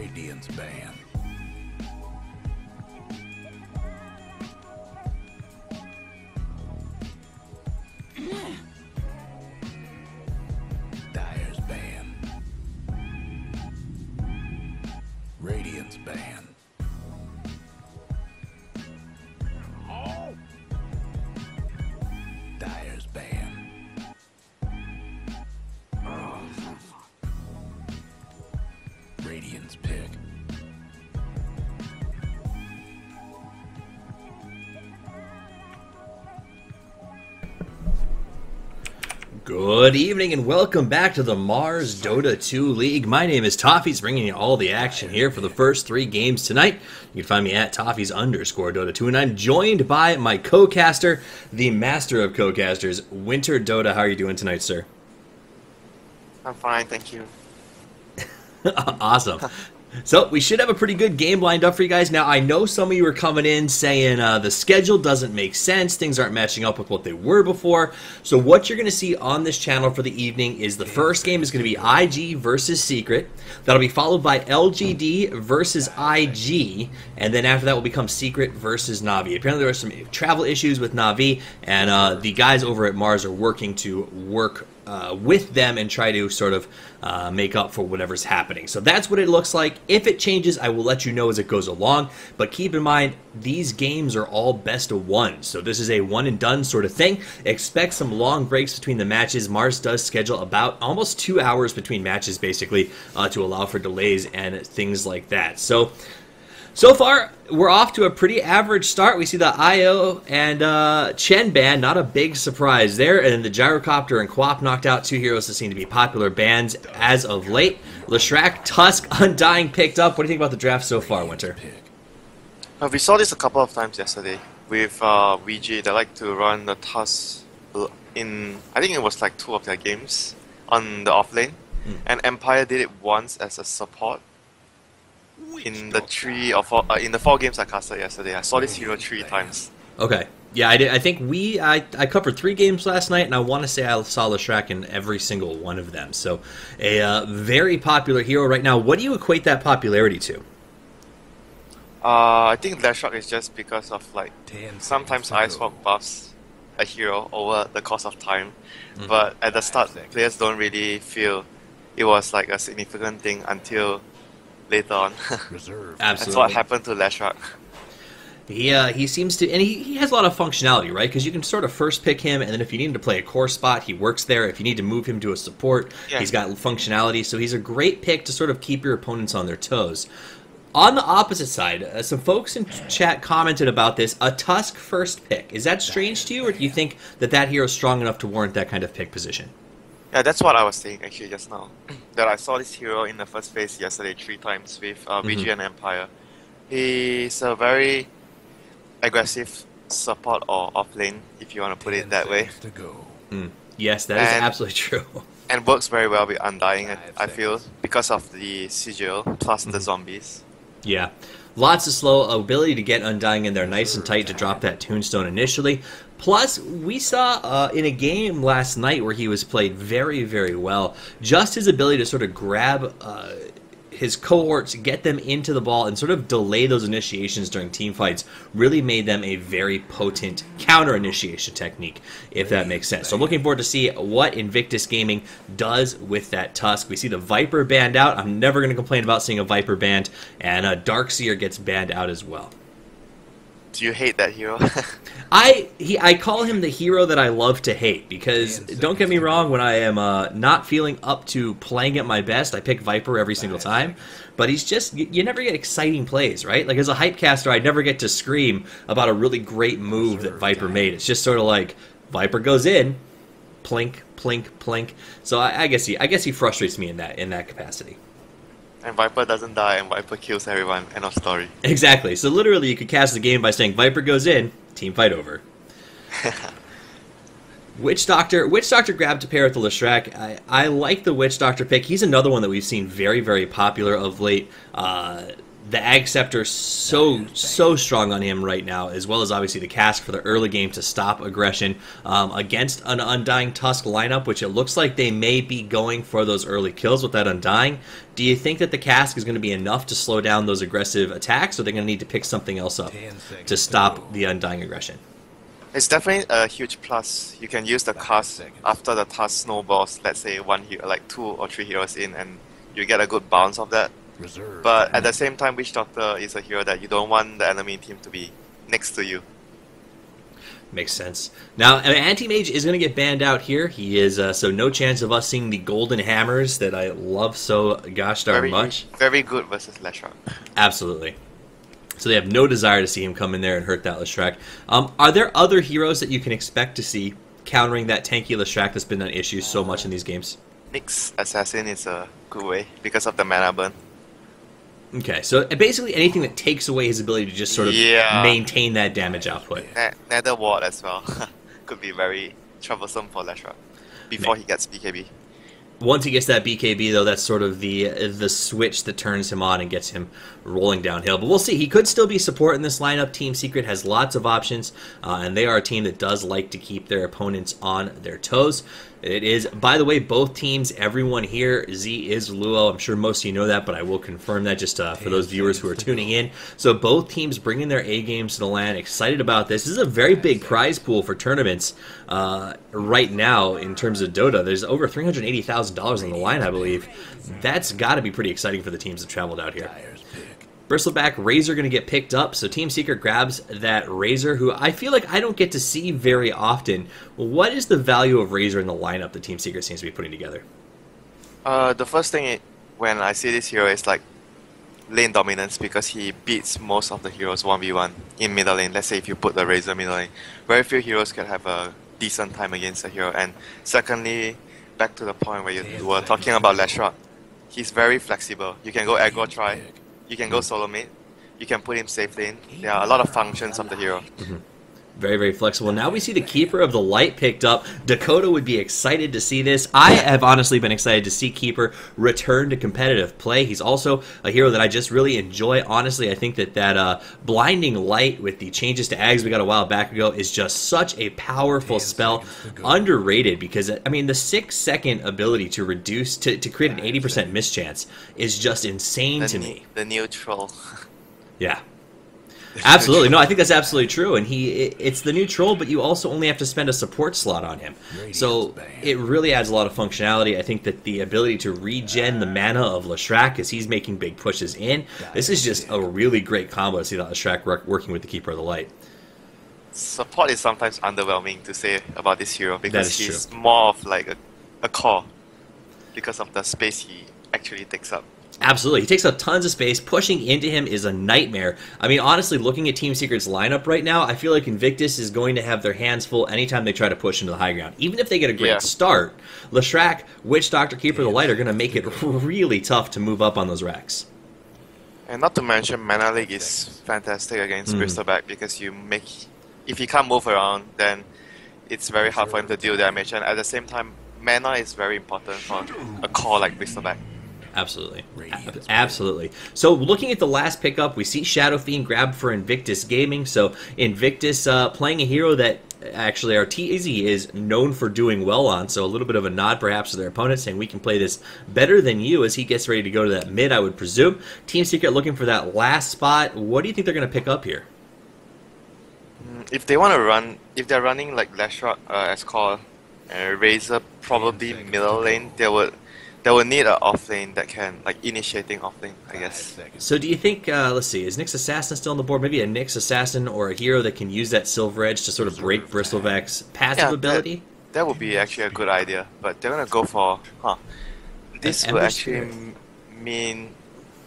Radiant's ban. Dire's ban. Radiant's ban. Dire's ban. Radiant's pick. Good evening and welcome back to the Mars Dota 2 League. My name is Toffees, bringing you all the action here for the first three games tonight. You can find me at Toffees_Dota2, and I'm joined by my co-caster, the master of co-casters, Winter Dota. How are you doing tonight, sir? I'm fine, thank you. Awesome. So we should have a pretty good game lined up for you guys. Now, I know some of you are coming in saying the schedule doesn't make sense. Things aren't matching up with what they were before. So what you're going to see on this channel for the evening is the first game is going to be IG versus Secret. That'll be followed by LGD versus IG. And then after that will become Secret versus Na'Vi. Apparently there are some travel issues with Na'Vi. And the guys over at Mars are working to work with them and try to sort of make up for whatever's happening. So that's what it looks like. If it changes, I will let you know as it goes along. But keep in mind, these games are all best of one. So this is a one and done sort of thing. Expect some long breaks between the matches. Mars does schedule about almost 2 hours between matches, basically, to allow for delays and things like that. So far, we're off to a pretty average start. We see the IO and Chen ban, not a big surprise there. And the Gyrocopter and Quap knocked out two heroes that seem to be popular bans as of late. Leshrac, Tusk, Undying picked up. What do you think about the draft so far, Winter? We saw this a couple of times yesterday with VG. They like to run the Tusk in, I think it was like 2 of their games on the offlane. And Empire did it once as a support. In the 4 games I casted yesterday, I saw this hero 3 times. Okay. Yeah, I did. I think I covered 3 games last night, and I want to say I saw Leshrac in every single one of them. So, a very popular hero right now. What do you equate that popularity to? I think Leshrac is just because of like sometimes Ice Walk buffs a hero over the course of time, but at the start, players don't really feel it was like a significant thing until later on. Absolutely. That's what happened to Leshrac. He seems to, and he has a lot of functionality, right? Because you can sort of first pick him, and then if you need him to play a core spot, he works there. If you need to move him to a support, he's got functionality. So he's a great pick to sort of keep your opponents on their toes. On the opposite side, some folks in chat commented about this, a Tusk first pick. Is that strange to you, or do you think that that hero is strong enough to warrant that kind of pick position? Yeah, that's what I was saying actually just now. That I saw this hero in the first phase yesterday 3 times with VG and Empire. He's a very aggressive support or offlane, if you want to put it that way. Yes, that is absolutely true. And works very well with Undying, I feel, because of the sigil plus the zombies. Yeah. Lots of slow ability to get Undying in there nice and tight to drop that tombstone initially. Plus, we saw in a game last night where he was played very, very well, just his ability to sort of grab his cohorts, get them into the ball, and sort of delay those initiations during team fights really made them a very potent counter-initiation technique, if that makes sense. So looking forward to see what Invictus Gaming does with that Tusk. We see the Viper banned out. I'm never going to complain about seeing a Viper banned, and Darkseer gets banned out as well. Do you hate that hero? I call him the hero that I love to hate, because don't get me wrong, when I am not feeling up to playing at my best, I pick Viper every single time. But he's just, you never get exciting plays, right? Like as a hype caster, I never get to scream about a really great move that Viper made. It's just sort of like Viper goes in, plink, plink, plink. So I guess he frustrates me in that capacity. And Viper doesn't die, and Viper kills everyone. End of story. Exactly. So literally, you could cast the game by saying Viper goes in, team fight over. Witch Doctor grabbed to pair with the Leshrac. I like the Witch Doctor pick. He's another one that we've seen very, very popular of late. The Ag Scepter so strong on him right now, as well as obviously the Cask for the early game to stop aggression against an Undying Tusk lineup, which it looks like they may be going for those early kills with that Undying. Do you think that the Cask is going to be enough to slow down those aggressive attacks, or they're going to need to pick something else up to stop the Undying aggression? It's definitely a huge plus. You can use the cast after the task snowballs, let's say one hero, like 2 or 3 heroes in, and you get a good bounce of that. But at the same time, Witch Doctor is a hero that you don't want the enemy team to be next to you. Makes sense. Now, an Anti-Mage is going to get banned out here. He is, so no chance of us seeing the golden hammers that I love so gosh darn much. Very good versus Leshrac. Absolutely. So they have no desire to see him come in there and hurt that Leshrac. Are there other heroes that you can expect to see countering that tanky Leshrac that's been an issue so much in these games? Nyx Assassin is a good way because of the mana burn. Okay, so basically anything that takes away his ability to just sort of maintain that damage output. Nether Ward as well could be very troublesome for Leshrac before he gets BKB. Once he gets that BKB, though, that's sort of the switch that turns him on and gets him rolling downhill. But we'll see. He could still be support in this lineup. Team Secret has lots of options, and they are a team that does like to keep their opponents on their toes. It is, by the way, both teams, everyone here, Z is Luo. I'm sure most of you know that, but I will confirm that just for those viewers who are tuning in. So both teams bringing their A games to the LAN, excited about this. This is a very big prize pool for tournaments right now in terms of Dota. There's over $380,000 on the line, I believe. That's got to be pretty exciting for the teams that traveled out here. Bristleback Razor going to get picked up, so Team Secret grabs that Razor, who I feel like I don't get to see very often. What is the value of Razor in the lineup that Team Secret seems to be putting together? The first thing when I see this hero is like lane dominance, because he beats most of the heroes 1v1 in middle lane. Let's say if you put the Razor middle lane, very few heroes can have a decent time against a hero. And secondly, back to the point where you were talking about Leshrac, he's very flexible. You can go aggro try. You can go solo mid. You can put him safe lane. There are a lot of functions of the hero. Very, very flexible. Now we see the Keeper of the Light picked up. DoTA would be excited to see this. I have honestly been excited to see Keeper return to competitive play. He's also a hero that I just really enjoy. Honestly, I think that Blinding Light with the changes to Ags we got a while back ago is just such a powerful spell. Underrated because, I mean, the 6-second ability to reduce, to create an 80% mischance is just insane to me. The neutral. Yeah. Absolutely. No, I think that's absolutely true. And it's the new troll, but you also only have to spend a support slot on him. So it really adds a lot of functionality. I think that the ability to regen the mana of Leshrac as he's making big pushes in, this is just a really great combo to see that Leshrac working with the Keeper of the Light. Support is sometimes underwhelming to say about this hero because he's more of like a core because of the space he actually takes up. Absolutely. He takes up tons of space. Pushing into him is a nightmare. I mean, honestly, looking at Team Secret's lineup right now, I feel like Invictus is going to have their hands full anytime they try to push into the high ground. Even if they get a great start, Leshrac, Witch Doctor, Keeper of the Light are going to make it really tough to move up on those racks. And not to mention, Mana Leak is fantastic against Bristleback because if he can't move around, then it's very hard for him to deal damage. And at the same time, mana is very important for a core like Bristleback. Absolutely. Absolutely. So looking at the last pickup, we see Shadow Fiend grabbed for Invictus Gaming. So Invictus playing a hero that actually our TZ is known for doing well on. So a little bit of a nod perhaps to their opponent saying we can play this better than you as he gets ready to go to that mid, I would presume. Team Secret looking for that last spot. What do you think they're going to pick up here? If they want to run, if they're running like Leshrac as core, Razor probably middle lane, they will need an off lane that can, like, initiating off lane, I guess. So do you think, let's see, is Nyx Assassin still on the board? Maybe a Nyx Assassin or a hero that can use that Silver Edge to sort of break Bristleback's passive ability? That would be actually a good idea, but they're going to go for, this will actually mean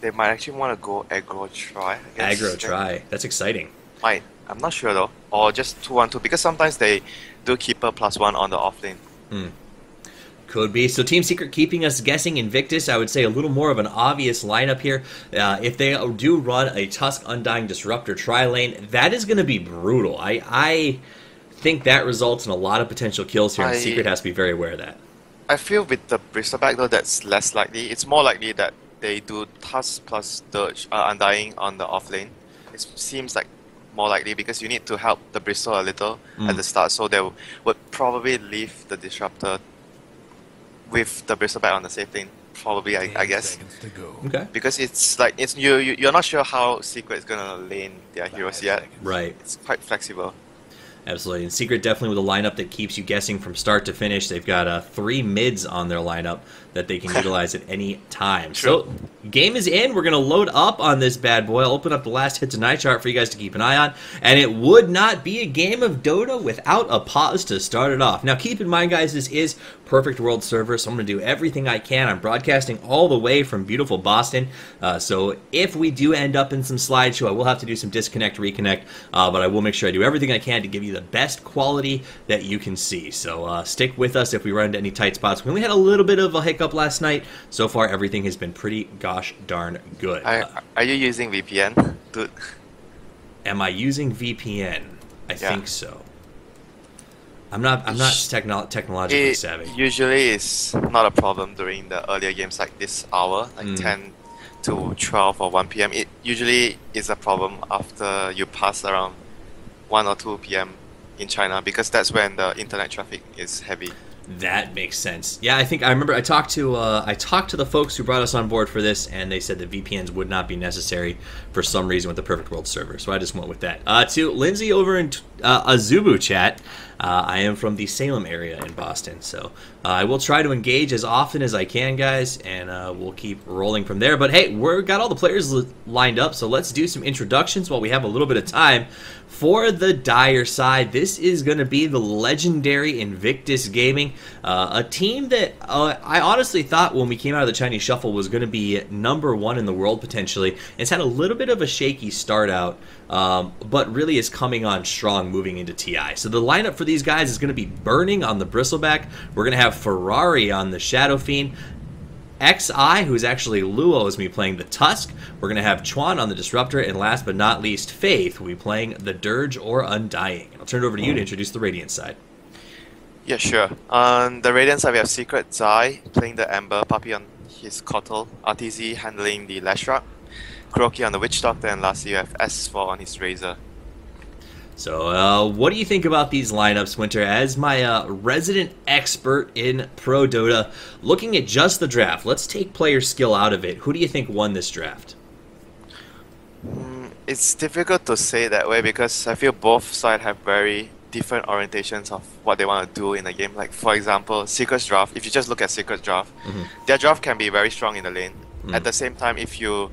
they might actually want to go aggro try, I guess. Aggro try, that's exciting. Might, I'm not sure though, or just 2-1-2, because sometimes they do Keeper +1 on the off lane. Could be. So Team Secret keeping us guessing. Invictus, I would say a little more of an obvious lineup here. If they do run a Tusk Undying Disruptor tri-lane, that is going to be brutal. I think that results in a lot of potential kills here, and Secret has to be very aware of that. I feel with the Bristleback though, that's less likely. It's more likely that they do TUS plus Dirge, Undying on the offlane. It seems like more likely because you need to help the Bristol a little at the start, so they would probably leave the Disruptor with the Bristol back on the safe lane. Probably, I guess. Seconds to go. Okay. Because it's like you're not sure how Secret is gonna lane their heroes yet. Right. It's quite flexible. Absolutely. And Secret definitely with a lineup that keeps you guessing from start to finish. They've got 3 mids on their lineup that they can utilize at any time. True. So, game is in. We're going to load up on this bad boy. I'll open up the last hit tonight chart for you guys to keep an eye on. And it would not be a game of Dota without a pause to start it off. Now, keep in mind, guys, this is Perfect World server, so I'm going to do everything I can. I'm broadcasting all the way from beautiful Boston. So if we do end up in some slideshow, I will have to do some disconnect, reconnect, but I will make sure I do everything I can to give you the best quality that you can see. So stick with us if we run into any tight spots. We only had a little bit of a hiccup last night. So far, everything has been pretty gosh darn good. Are you using VPN, dude? Am I using VPN? I think so. I'm not technologically savvy. Usually it's not a problem during the earlier games like this hour, like 10 to 12 or 1 p.m. It usually is a problem after you pass around 1 or 2 p.m. in China because that's when the internet traffic is heavy. That makes sense. Yeah, I remember I talked to the folks who brought us on board for this, and they said that VPNs would not be necessary for some reason with the Perfect World server. So I just went with that. To Lindsay over in Azubu chat, I am from the Salem area in Boston, so I will try to engage as often as I can, guys, and we'll keep rolling from there. But hey, we've got all the players lined up, so let's do some introductions while we have a little bit of time. For the Dire side, this is going to be the legendary Invictus Gaming, a team that I honestly thought when we came out of the Chinese Shuffle was going to be #1 in the world potentially. It's had a little bit of a shaky start out, but really is coming on strong moving into TI. So the lineup for these guys is going to be Burning on the Bristleback. We're going to have Ferrari on the Shadow Fiend. XI, who is actually Luo, is me playing the Tusk. We're going to have Chuan on the Disruptor, and last but not least, Faith, who will be playing the Dirge or Undying. I'll turn it over to you to introduce the Radiant side. Yeah, sure. On the Radiant side, we have Secret Zai playing the Ember, Puppy on his Kotl, RTZ handling the Lashrock, Kuroki on the Witch Doctor, and lastly you have S4 on his Razor. So, what do you think about these lineups, Winter? As my resident expert in Pro Dota, looking at just the draft, let's take player skill out of it. Who do you think won this draft? It's difficult to say that way because I feel both sides have very different orientations of what they want to do in a game. Like, for example, Secret's draft, if you just look at Secret's draft, their draft can be very strong in the lane. At the same time, if you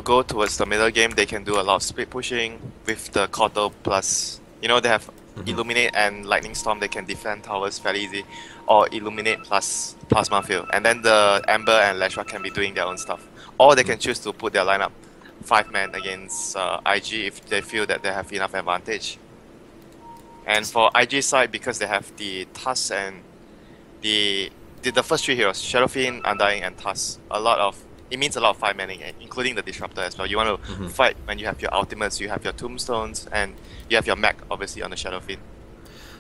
go towards the middle game, they can do a lot of split pushing with the Kotl plus, they have Illuminate and Lightning Storm, they can defend towers fairly easy, or Illuminate plus Plasma Field. And then the Ember and Lashra can be doing their own stuff. Or they can choose to put their lineup 5-man against IG if they feel that they have enough advantage. And for IG side, because they have the TUS and the first 3 heroes, Shadow Fiend, Undying, and TUS, it means a lot of 5-manning, including the Disruptor as well. You want to fight when you have your ultimates, you have your tombstones, and you have your mech, obviously, on the Shadow Fiend.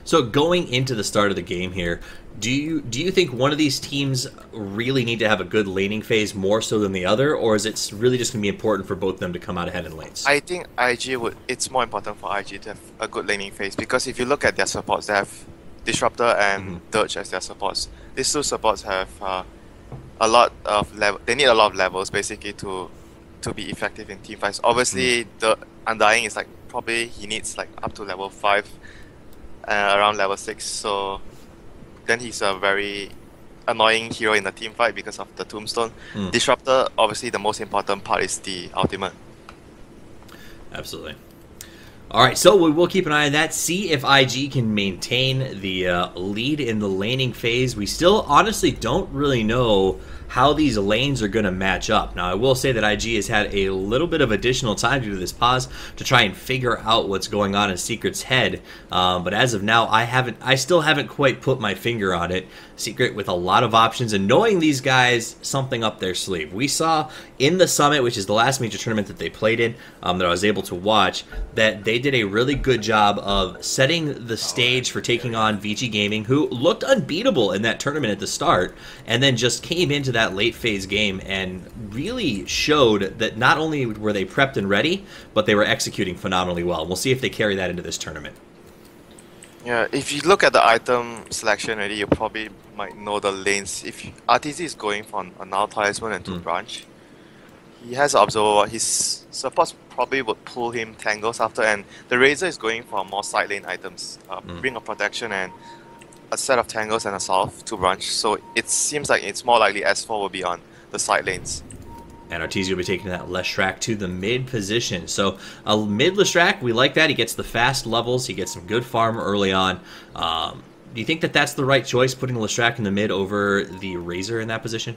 So going into the start of the game here, do you think one of these teams really need to have a good laning phase more so than the other, or is it really just going to be important for both of them to come out ahead in lanes? I think it's more important for IG to have a good laning phase, because if you look at their supports, they have Disruptor and Dirge as their supports. These 2 supports have a lot of they need a lot of levels basically to be effective in team fights. Obviously, the Undying is probably he needs up to level 5, around level 6. So then he's a very annoying hero in the team fight because of the tombstone. Disruptor, obviously, the most important part is the ultimate. Absolutely. Alright, so we will keep an eye on that, see if IG can maintain the lead in the laning phase. We still honestly don't really know how these lanes are going to match up. Now, I will say that IG has had a little bit of additional time due to this pause to try and figure out what's going on in Secret's head. But as of now, I still haven't quite put my finger on it. Secret with a lot of options and knowing these guys something up their sleeve. We saw in the Summit, which is the last major tournament that they played in, that I was able to watch, that they did a really good job of setting the stage for taking on VG Gaming, who looked unbeatable in that tournament at the start, and then just came into that that late phase game and really showed that not only were they prepped and ready, but they were executing phenomenally well. We'll see if they carry that into this tournament. Yeah, if you look at the item selection already, you probably might know the lanes. If RTZ is going for a Null Talisman and 2 Branch, he has an Observer. His supports probably would pull him Tangles after, and the Razor is going for more side lane items. Ring of Protection and a set of Tangles and a Salve, 2 Branch. So it seems like it's more likely S4 will be on the side lanes. And Arteezy will be taking that Leshrac to the mid position. So a mid Leshrac, we like that. He gets the fast levels. He gets some good farm early on. Do you think that that's the right choice, putting Leshrac in the mid over the Razor in that position?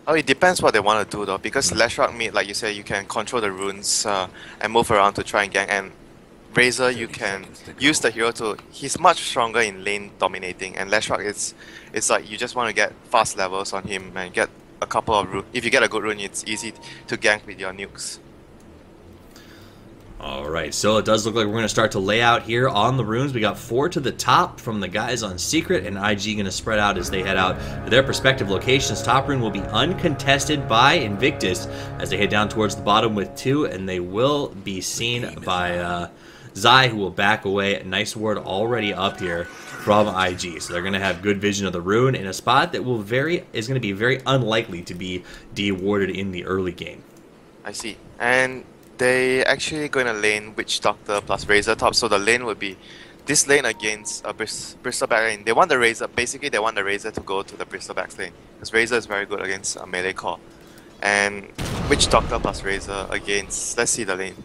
Oh, it depends what they want to do though. Because Leshrac mid, like you said, you can control the runes and move around to try and gank. And Razor, you can use the hero to... He's much stronger in lane dominating. And Leshrac, it's like you just want to get fast levels on him and get a couple of runes. If you get a good rune, it's easy to gank with your nukes. Alright, so it does look like we're going to start to lay out here on the runes. We got 4 to the top from the guys on Secret, and IG going to spread out as they head out to their respective locations. Top rune will be uncontested by Invictus as they head down towards the bottom with 2, and they will be seen by Zai, who will back away. Nice ward already up here from IG. So they're going to have good vision of the rune in a spot that is going to be very unlikely to be de-warded in the early game. I see. And they actually going to lane Witch Doctor plus Razor top. So the lane would be this lane against a Bristleback lane. They want the Razor. Basically, they want the Razor to go to the Bristleback lane because Razor is very good against a melee core. And Witch Doctor plus Razor against... Let's see the lane.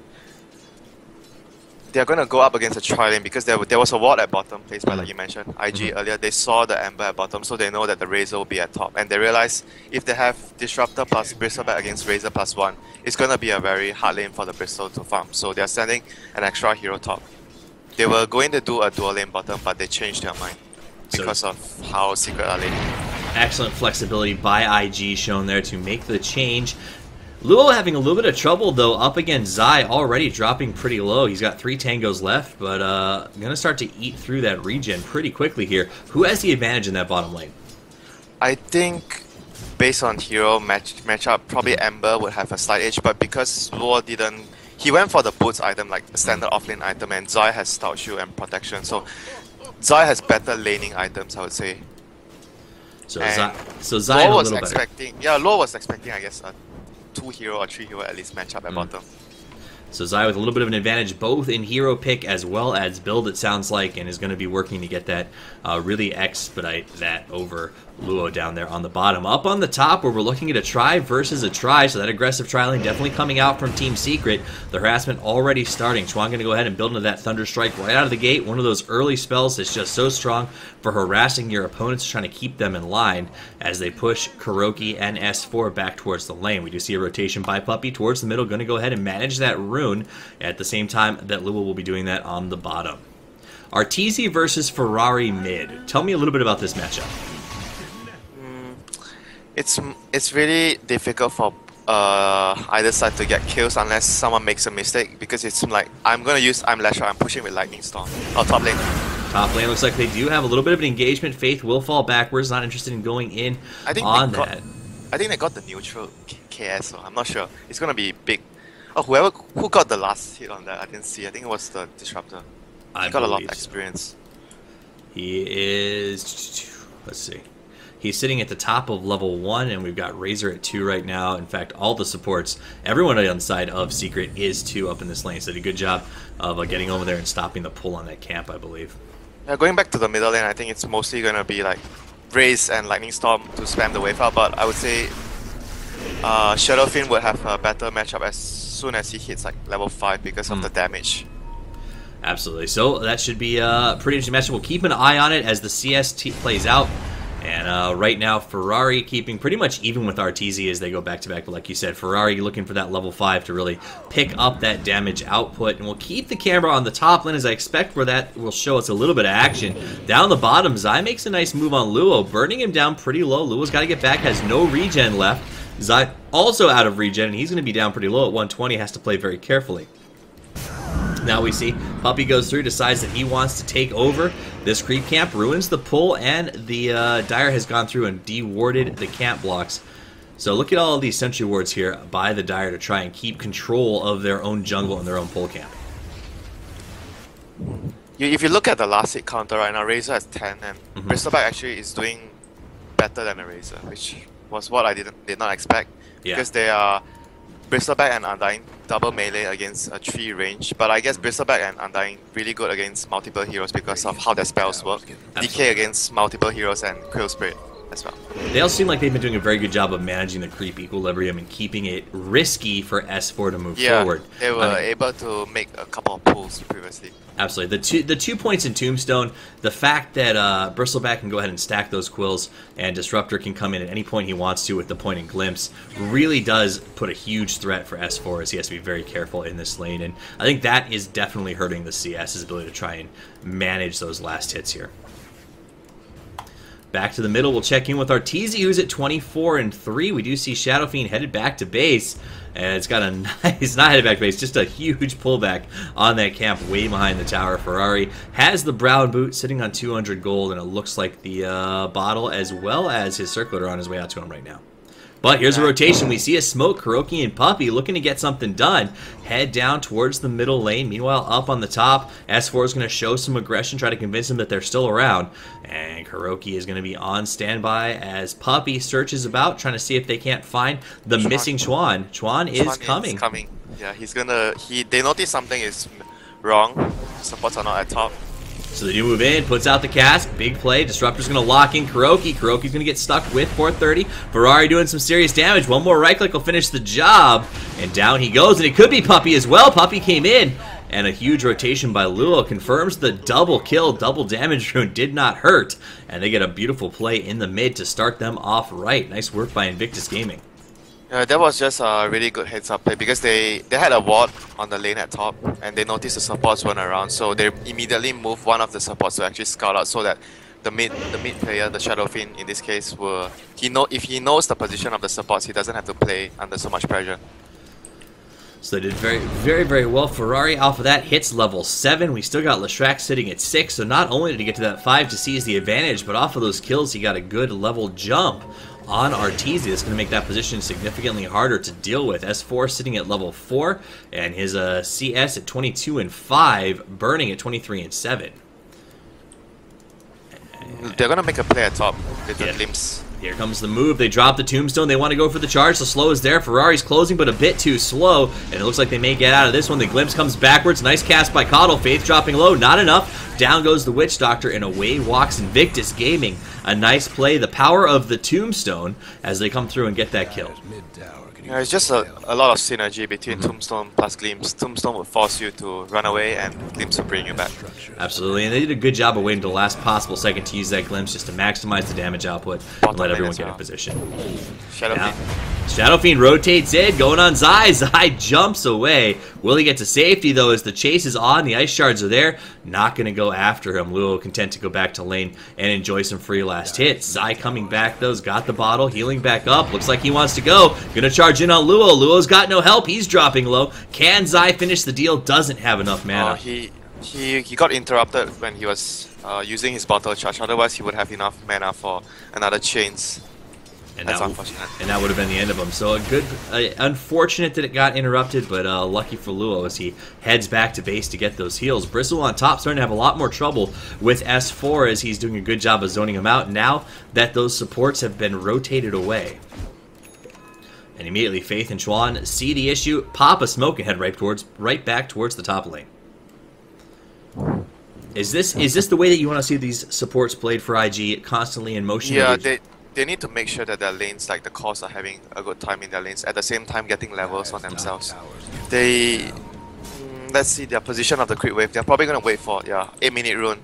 They're going to go up against a tri-lane because there was a ward at bottom placed by, like you mentioned, IG earlier. They saw the Ember at bottom, so they know that the Razor will be at top. And they realize if they have Disruptor plus Bristleback against Razor plus 1, it's going to be a very hard lane for the Bristol to farm. So they're sending an extra hero top. They were going to do a dual lane bottom, but they changed their mind because of how Secret are laning. Excellent flexibility by IG shown there to make the change. Luo having a little bit of trouble, though, up against Zai, already dropping pretty low. He's got 3 tangos left, but going to start to eat through that regen pretty quickly here. Who has the advantage in that bottom lane? I think, based on hero matchup, probably Ember would have a slight edge, but because Luo didn't... He went for the boots item, like the standard offlane item, and Zai has Stout Shield and Protection, so Zai has better laning items, I would say. So Zai a little better. Yeah, Luo was expecting, I guess, 2 hero or 3 hero at least matchup at bottom. So Zai with a little bit of an advantage both in hero pick as well as build, it sounds like, and is going to be working to get that, really expedite that over Luo down there on the bottom. Up on the top where we're looking at a try versus a try, so that aggressive try lane definitely coming out from Team Secret. The harassment already starting. Chuan going to go ahead and build into that Thunder Strike right out of the gate. One of those early spells that's just so strong for harassing your opponents, trying to keep them in line as they push Kuroki and S4 back towards the lane. We do see a rotation by Puppey towards the middle, going to go ahead and manage that rune at the same time that Luo will be doing that on the bottom. Arteezy versus Ferrari mid. Tell me a little bit about this matchup. It's really difficult for either side to get kills unless someone makes a mistake, because it's like I'm Leshrac, I'm pushing with Lightning Storm. Oh, top lane. Top lane looks like they do have a little bit of an engagement. Faith will fall backwards, not interested in going in on that. I think they got the neutral KS, so I'm not sure. It's gonna be big. Oh, who got the last hit on that? I didn't see. I think it was the Disruptor. He got a lot of experience. He is... Let's see. He's sitting at the top of level 1, and we've got Razor at 2 right now. In fact, all the supports, everyone on the side of Secret is 2 up in this lane. So did a good job of getting over there and stopping the pull on that camp, I believe. Yeah, going back to the middle lane, I think it's mostly going to be like Raze and Lightning Storm to spam the wave out, but I would say Shadowfiend would have a better matchup as soon as he hits like level 5 because of the damage. Absolutely. So that should be a pretty interesting matchup. We'll keep an eye on it as the CST plays out. And right now, Ferrari keeping pretty much even with Arteezy as they go back-to-back. But like you said, Ferrari looking for that level 5 to really pick up that damage output. And we'll keep the camera on the top lane as I expect where that will show us a little bit of action. Down the bottom, Zai makes a nice move on Luo, burning him down pretty low. Luo's got to get back, has no regen left. Zai also out of regen, and he's going to be down pretty low at 120, has to play very carefully. Now we see Puppey goes through, decides that he wants to take over this creep camp, ruins the pull, and the Dire has gone through and de-warded the camp blocks So look at all of these sentry wards here by the Dire to try and keep control of their own jungle and their own pole camp. If you look at the last hit counter right now, Razor has 10, and Bristleback actually is doing better than a Razor, which was what I did not expect. Yeah. Because they are Bristleback and Undying double melee against a 3 range, but I guess Bristleback and Undying really good against multiple heroes because of how their spells work. DK against multiple heroes and Quill Spirit as well. They all seem like they've been doing a very good job of managing the creep equilibrium and keeping it risky for S4 to move forward. They were able to make a couple of pulls previously. Absolutely. The 2 points in Tombstone, the fact that Bristleback can go ahead and stack those quills and Disruptor can come in at any point he wants to with the point and glimpse really does put a huge threat for S4 as he has to be very careful in this lane. And I think that is definitely hurting the CS's ability to try and manage those last hits here. Back to the middle, we'll check in with Arteezy, who's at 24-3. We do see Shadow Fiend headed back to base, and it's got a nice, not headed back to base, just a huge pullback on that camp way behind the tower. Ferrari has the brown boot sitting on 200 gold, and it looks like the bottle as well as his circlet are on his way out to him right now. But here's a rotation. We see a smoke, Kuroki and Puppey looking to get something done. Head down towards the middle lane. Meanwhile, up on the top, S4 is going to show some aggression, try to convince them that they're still around. And Kuroki is going to be on standby as Puppey searches about, trying to see if they can't find the missing Chuan. Chuan is coming. Yeah, he's gonna. They notice something is wrong. Supports are not at top. So they do move in, puts out the cast, big play. Disruptor's going to lock in Kuroki. Kuroki's going to get stuck with 430. Ferrari doing some serious damage. One more right click will finish the job. And down he goes, and it could be Puppey as well. Puppey came in, and a huge rotation by Luo confirms the double kill, double damage rune did not hurt. And they get a beautiful play in the mid to start them off right. Nice work by Invictus Gaming. That was just a really good heads-up play because they had a ward on the lane at top and they noticed the supports weren't around, so they immediately moved one of the supports to actually scout out so that the mid player, the Shadow Fiend in this case, if he knows the position of the supports, he doesn't have to play under so much pressure. So they did very well. Ferrari off of that hits level 7. We still got Leshrac sitting at 6, so not only did he get to that 5 to seize the advantage, but off of those kills he got a good level jump on Arteezy. That's going to make that position significantly harder to deal with. S4 sitting at level 4, and his CS at 22-5, Burning at 23-7. They're going to make a play at top with the glimpse. Here comes the move. They drop the tombstone. They want to go for the charge. The slow is there. Ferrari's closing, but a bit too slow. And it looks like they may get out of this one. The glimpse comes backwards. Nice cast by Coddle. Faith dropping low. Not enough. Down goes the Witch Doctor, and away walks Invictus Gaming. A nice play. The power of the tombstone as they come through and get that kill. Yeah, it's just a lot of synergy between Tombstone plus Glimpse. Tombstone would force you to run away, and Glimpse would bring you back. Absolutely, and they did a good job of waiting until the last possible second to use that Glimpse just to maximize the damage output and let everyone get in position. Shadow Fiend rotates in, going on Zai. Zai jumps away. Will he get to safety, though, as the chase is on? The ice shards are there. Not going to go after him. Luo content to go back to lane and enjoy some free last hits. Zai coming back, though, has got the bottle, healing back up. Looks like he wants to go. Gonna charge in on Luo. Luo's got no help. He's dropping low. Can Zai finish the deal? Doesn't have enough mana. He got interrupted when he was using his bottle charge. Otherwise, he would have enough mana for another chains. And that's unfortunate. And that would have been the end of him. So a good, unfortunate that it got interrupted, but lucky for Luo as he heads back to base to get those heals. Bristle on top starting to have a lot more trouble with S4 as he's doing a good job of zoning him out now that those supports have been rotated away. And immediately Faith and Chuan see the issue, pop a smoke and head right back towards the top lane. Is this the way that you want to see these supports played for IG, constantly in motion? Yeah, they need to make sure that their lanes, like the cores, are having a good time in their lanes, at the same time getting levels on themselves. Let's see their position of the crit wave. They're probably going to wait for 8-minute rune.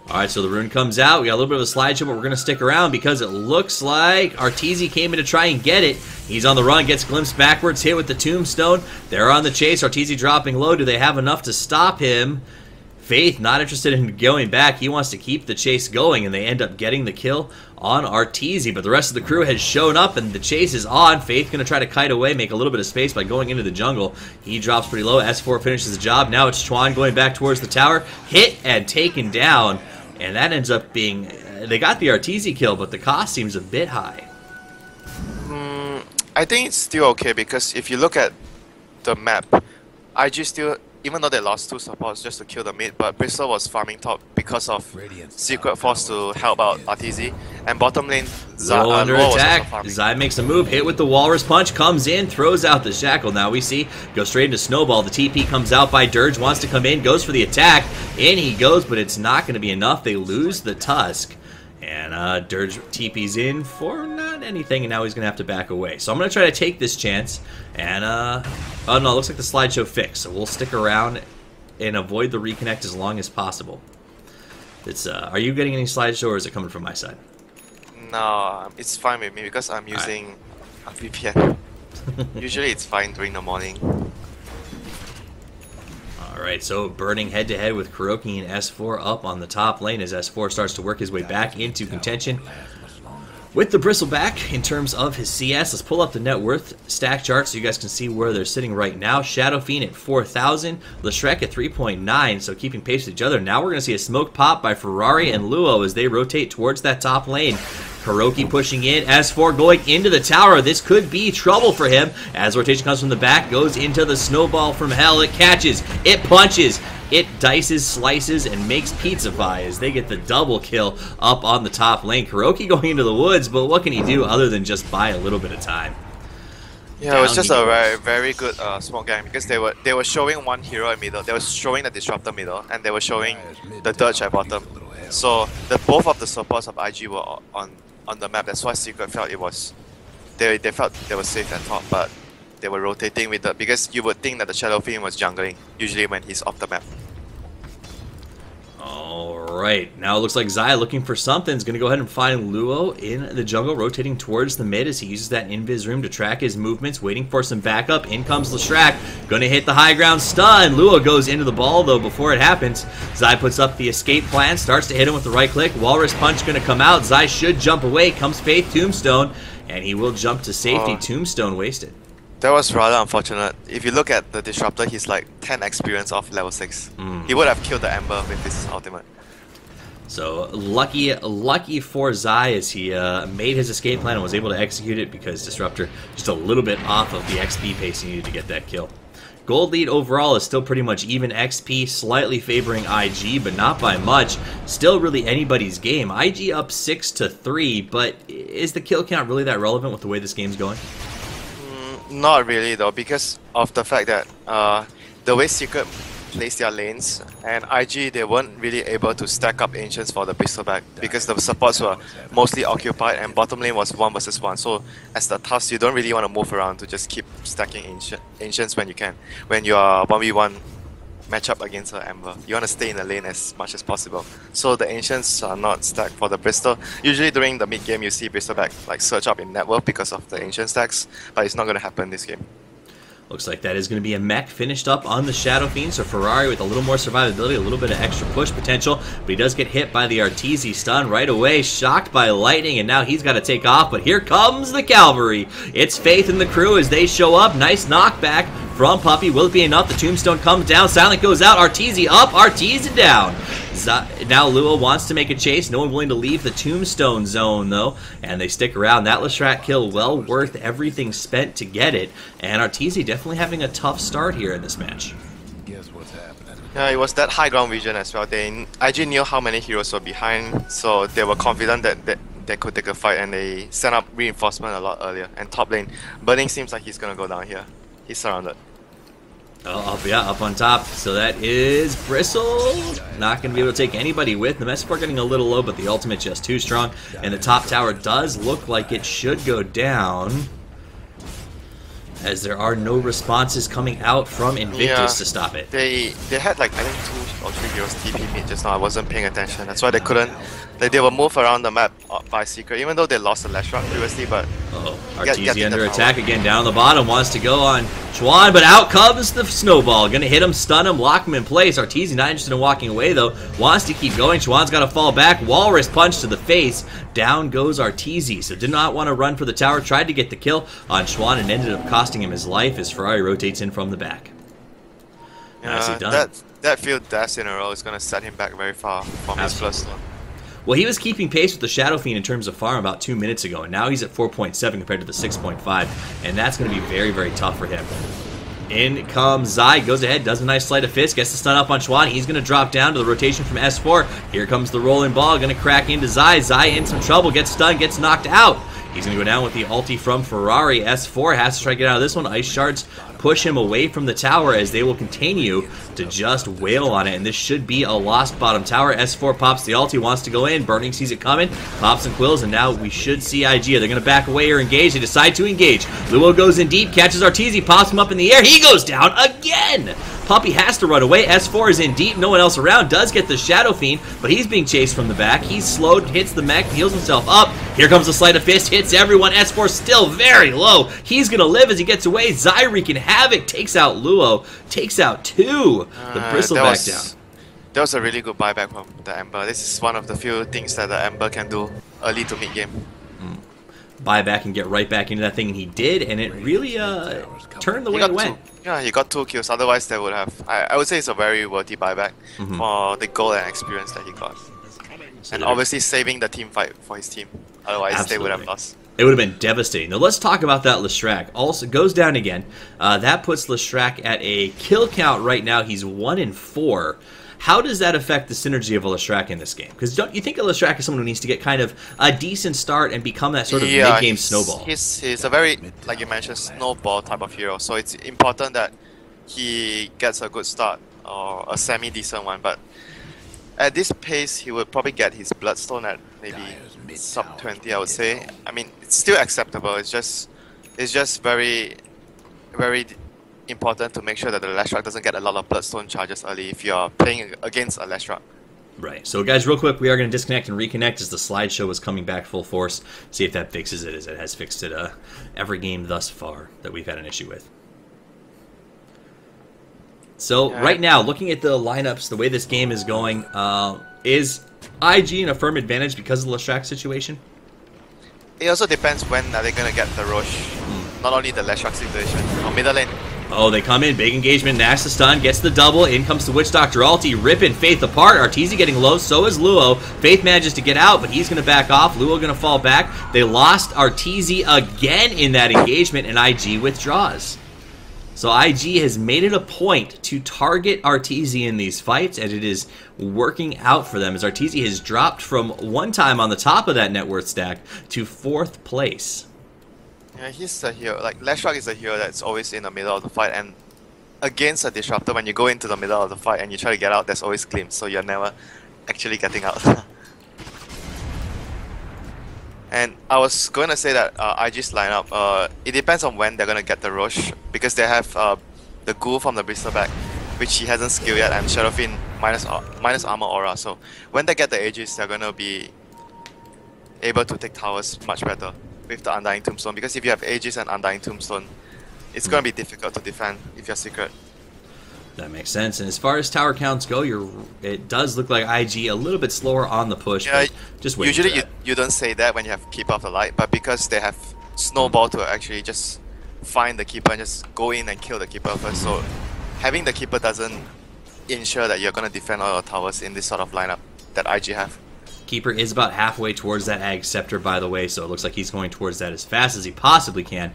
Alright, so the rune comes out. We got a little bit of a slideshow, but we're going to stick around because it looks like Arteezy came in to try and get it. He's on the run, gets glimpsed backwards, hit with the tombstone. They're on the chase. Arteezy dropping low. Do they have enough to stop him? Faith not interested in going back. He wants to keep the chase going, and they end up getting the kill on Arteezy. But the rest of the crew has shown up, and the chase is on. Faith going to try to kite away, make a little bit of space by going into the jungle. He drops pretty low. S4 finishes the job. Now it's Chuan going back towards the tower. Hit and taken down. And that ends up being... they got the Arteezy kill, but the cost seems a bit high. I think it's still okay because if you look at the map, IG still, even though they lost 2 supports just to kill the mid, but Bristol was farming top because of Secret Force to help out RTZ. And bottom lane, Low under Loa was also attack. farming. Zai makes a move, hit with the Walrus Punch, comes in, throws out the Shackle. Now we see, goes straight into Snowball. The TP comes out by Dirge, wants to come in, goes for the attack. In he goes, but it's not going to be enough. They lose the Tusk. And Dirge TP's in for not anything, and now he's going to have to back away. So I'm going to try to take this chance. And, oh no, it looks like the slideshow fixed. So we'll stick around and avoid the reconnect as long as possible. It's are you getting any slideshow, or is it coming from my side? No, it's fine with me because I'm using a VPN. Usually it's fine during the morning. Alright, so burning head-to-head with Kuroki and S4 up on the top lane as S4 starts to work his way back into contention. With the Bristleback, in terms of his CS, let's pull up the net worth stack chart so you guys can see where they're sitting right now. Shadow Fiend at 4,000, Leshrek at 3.9, so keeping pace with each other. Now we're going to see a smoke pop by Ferrari and Luo as they rotate towards that top lane. Kuroki pushing in, S4 going into the tower. This could be trouble for him as rotation comes from the back, goes into the snowball from hell. It catches, it punches, it dices, slices, and makes pizza pie as they get the double kill up on the top lane. Kuroki going into the woods, but what can he do other than just buy a little bit of time? Yeah, it was just a very good smoke game because they were showing one hero in middle, they were showing the disruptor middle, and they were showing the Dirge at bottom. So both of the supports of IG were on the map. That's why Secret felt it was they felt they were safe at top, but they were rotating with the, because you would think that the Shadow Fiend was jungling usually when he's off the map. Alright, now it looks like Zai looking for something. Is going to go ahead and find Luo in the jungle, rotating towards the mid as he uses that invis room to track his movements, waiting for some backup. In comes Leshrac, going to hit the high ground stun. Luo goes into the ball though before it happens. Zai puts up the escape plan, starts to hit him with the right click. Walrus Punch going to come out. Zai should jump away. Comes Faith Tombstone, and he will jump to safety. Tombstone wasted. That was rather unfortunate. If you look at the Disruptor, he's like 10 experience off level 6. He would have killed the Ember with his ultimate. So lucky for Zai as he made his escape plan and was able to execute it because Disruptor just a little bit off of the XP pace he needed to get that kill. Gold lead overall is still pretty much even XP, slightly favoring IG, but not by much. Still really anybody's game. IG up 6-3, but is the kill count really that relevant with the way this game's going? Not really though, because of the fact that the way Secret placed their lanes, and IG they weren't really able to stack up Ancients for the Bristleback because the supports were mostly occupied and bottom lane was 1 versus 1. So as the task, you don't really want to move around to just keep stacking Ancients when you can. When you are 1v1 matchup against an Ember, you want to stay in the lane as much as possible. So the Ancients are not stacked for the Bristol. Usually during the mid game you see Bristleback like surge up in net worth because of the Ancient stacks, but it's not going to happen this game. Looks like that is going to be a mech finished up on the Shadow Fiend, so Ferrari with a little more survivability, a little bit of extra push potential, but he does get hit by the Arteezy stun right away, shocked by lightning, and now he's got to take off, but here comes the Cavalry. It's Faith and the crew as they show up. Nice knockback from Puppey. Will it be enough? The Tombstone comes down, Silent goes out, Arteezy up, Arteezy down. Now Luo wants to make a chase, no one willing to leave the Tombstone zone though, and they stick around. That Leshrac kill well worth everything spent to get it, and Arteezy definitely having a tough start here in this match. Guess what's happening? Yeah, it was that high ground vision as well. IG knew how many heroes were behind, so they were confident that they could take a fight, and they sent up reinforcement a lot earlier. And top lane, Burning seems like he's gonna go down here. He's surrounded. Up on top. So that is Bristle. Not going to be able to take anybody with. The Messaport getting a little low, but the ultimate just too strong. And the top tower does look like it should go down, as there are no responses coming out from Invictus to stop it. They had like I think 2 or 3 heroes TP mid just now. I wasn't paying attention. That's why they couldn't. They were moved around the map by Secret, even though they lost the Leshrac previously. But Arteezy under attack again down the bottom, wants to go on Chuan, but out comes the snowball. Gonna hit him, stun him, lock him in place. Arteezy not interested in walking away though, wants to keep going. Chuan's got to fall back. Walrus punch to the face. Down goes Arteezy. So did not want to run for the tower. Tried to get the kill on Chuan and ended up costing him his life as Ferrari rotates in from the back. Nicely done. That few deaths in a row is gonna set him back very far from his first one. Well, he was keeping pace with the Shadow Fiend in terms of farm about 2 minutes ago, and now he's at 4.7 compared to the 6.5, and that's going to be very, very tough for him. In comes Zai, goes ahead, does a nice sleight of fist, gets the stun up on Schwan. He's going to drop down to the rotation from S4. Here comes the rolling ball, going to crack into Zai. Zai in some trouble, gets stunned, gets knocked out. He's going to go down with the ulti from Ferrari. S4 has to try to get out of this one. Ice Shards push him away from the tower as they will continue to just wail on it. And this should be a lost bottom tower. S4 pops the ulti, wants to go in. Burning sees it coming, pops and quills, and now we should see IG. They're going to back away or engage. They decide to engage. Luo goes in deep, catches Arteezy, pops him up in the air. He goes down again. Puppy has to run away. S4 is in deep. No one else around. Does get the Shadow Fiend, but he's being chased from the back. He's slowed, hits the mech, heals himself up. Here comes the sleight of fist, hits everyone. S4 still very low. He's going to live as he gets away. Zai wreaking havoc, takes out Luo, takes out two. The bristleback down. That was a really good buyback from the Ember. This is one of the few things that the Ember can do early to mid-game. Buy back and get right back into that thing, and he did, and it really turned the way it went. Yeah, he got 2 kills, otherwise they would have... I would say it's a very worthy buyback for the goal and experience that he got. And obviously saving the team fight for his team, otherwise they would have lost. It would have been devastating. Now let's talk about that Lestrak. Also goes down again. That puts Lestrak at a kill count right now. He's 1-4. How does that affect the synergy of a Lestrak in this game? Because don't you think a Lestrak is someone who needs to get kind of a decent start and become that sort of mid-game snowball? He's a very, like you mentioned, snowball type of hero. So it's important that he gets a good start or a semi-decent one. But at this pace, he would probably get his Bloodstone at maybe sub 20, I would say. I mean, it's still acceptable. It's just very, very important to make sure that the Lestrak doesn't get a lot of Bloodstone charges early if you're playing against a Lestrak. Right. So guys, real quick, we are going to disconnect and reconnect as the slideshow is coming back full force. See if that fixes it, as it has fixed it every game thus far that we've had an issue with. So right now, looking at the lineups, the way this game is going, is IG in a firm advantage because of the Lestrak situation? It also depends when are they going to get the Roche. Not only the Lestrak situation. Or middle lane. Oh, they come in, big engagement, Nash the stun, gets the double, in comes the Witch Doctor ulti, ripping Faith apart, Arteezy getting low, so is Luo. Faith manages to get out, but he's going to back off, Luo going to fall back. They lost Arteezy again in that engagement, and IG withdraws. So IG has made it a point to target Arteezy in these fights, and it is working out for them, as Arteezy has dropped from one time on the top of that net worth stack to 4th place. Yeah, he's a hero. Like, Lestrak is a hero that's always in the middle of the fight, and against a disruptor, when you go into the middle of the fight and you try to get out, there's always glimpse, so you're never actually getting out. And I was going to say that IG's lineup, it depends on when they're going to get the Roche, because they have the Ghoul from the Bristleback, which he hasn't skilled yet, and Shadow Fiend minus armor aura, so when they get the Aegis, they're going to be able to take towers much better with the Undying Tombstone, because if you have Aegis and Undying Tombstone, it's going to be difficult to defend if you're secret. That makes sense. And as far as tower counts go, it does look like IG a little bit slower on the push. Yeah, but just wait. Usually you don't say that when you have Keeper of the Light, but because they have Snowball to actually just find the Keeper and just go in and kill the Keeper first, so having the Keeper doesn't ensure that you're going to defend all your towers in this sort of lineup that IG have. Keeper is about halfway towards that Ag Scepter, by the way, so it looks like he's going towards that as fast as he possibly can.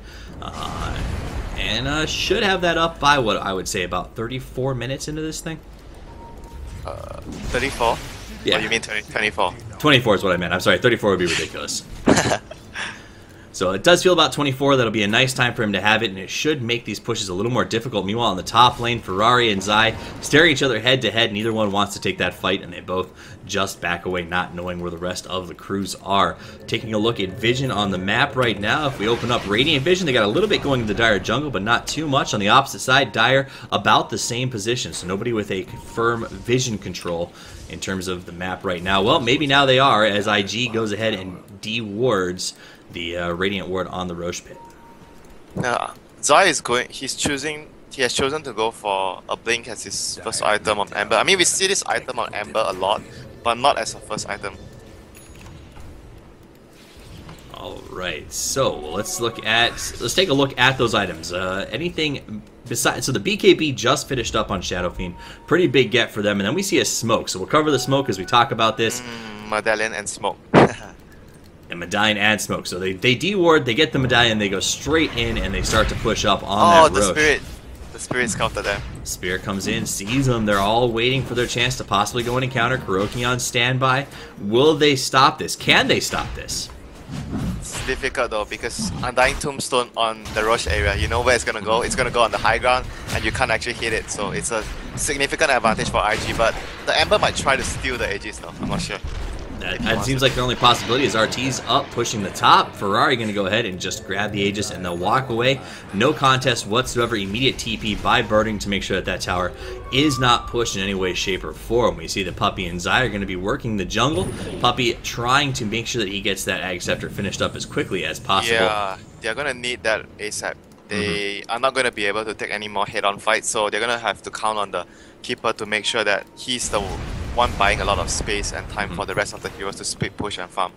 And should have that up by, what I would say, about 34 minutes into this thing. 34? Yeah. Or you mean 24? 24 is what I meant. I'm sorry, 34 would be ridiculous. So it does feel about 24. That'll be a nice time for him to have it, and it should make these pushes a little more difficult. Meanwhile, in the top lane, Ferrari and Zai staring each other head to head. Neither one wants to take that fight, and they both just back away, not knowing where the rest of the crews are. Taking a look at Vision on the map right now. If we open up Radiant Vision, they got a little bit going to the Dire jungle, but not too much. On the opposite side, Dire about the same position, so nobody with a firm vision control in terms of the map right now. Well, maybe now they are, as IG goes ahead and de-wards the Radiant Ward on the Roche pit. Now, Zai is going. He has chosen to go for a Blink as his first item on Ember. I mean, we see this item on Ember a lot, but not as a first item. Alright, so let's take a look at those items. Anything besides, so the BKB just finished up on Shadow Fiend. Pretty big get for them, and then we see a smoke. So we'll cover the smoke as we talk about this. Medallion and Smoke. And Medallion and Smoke. So they deward, they get the Medallion, they go straight in, and they start to push up on that Roche. Spirit. The Spirit scouted them. Spirit comes in, sees them. They're all waiting for their chance to possibly go in and counter. Kuroki on standby. Will they stop this? Can they stop this? It's difficult though, because Undying Tombstone on the Roche area, you know where it's gonna go. It's gonna go on the high ground, and you can't actually hit it. So it's a significant advantage for IG. But the Ember might try to steal the Aegis though. I'm not sure. That seems like the only possibility is RT's up, pushing the top. Ferrari going to go ahead and just grab the Aegis, and they'll walk away. No contest whatsoever. Immediate TP by Birding to make sure that that tower is not pushed in any way, shape, or form. We see that Puppey and Zai are going to be working the jungle. Puppey trying to make sure that he gets that Ag Scepter finished up as quickly as possible. Yeah, they're going to need that ASAP. They are not going to be able to take any more head-on fights, so they're going to have to count on the Keeper to make sure that he's the one buying a lot of space and time for the rest of the heroes to split, push, and farm.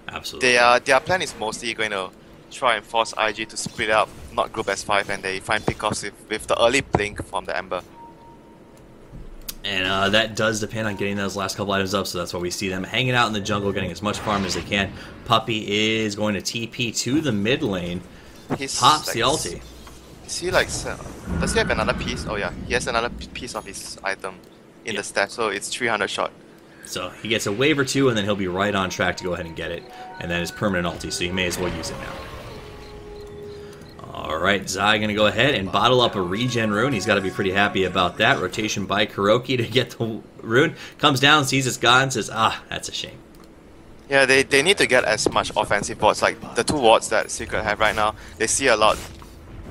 Absolutely. Their plan is mostly going to try and force IG to split up, not group as 5, and they find pickoffs with the early blink from the Ember. And that does depend on getting those last couple items up, so that's why we see them hanging out in the jungle, getting as much farm as they can. Puppey is going to TP to the mid lane. Pops the ulti. Is he like... does he have another piece? Oh yeah, he has another piece of his item in the stash, so it's 300 shot. So he gets a wave or two, and then he'll be right on track to go ahead and get it. And then his permanent ulti, so you may as well use it now. Alright, Zai going to go ahead and bottle up a regen rune. He's got to be pretty happy about that. Rotation by Kuroki to get the rune. Comes down, sees it's gone, says, that's a shame. Yeah, they need to get as much offensive wards. Like the 2 wards that Secret have right now, they see a lot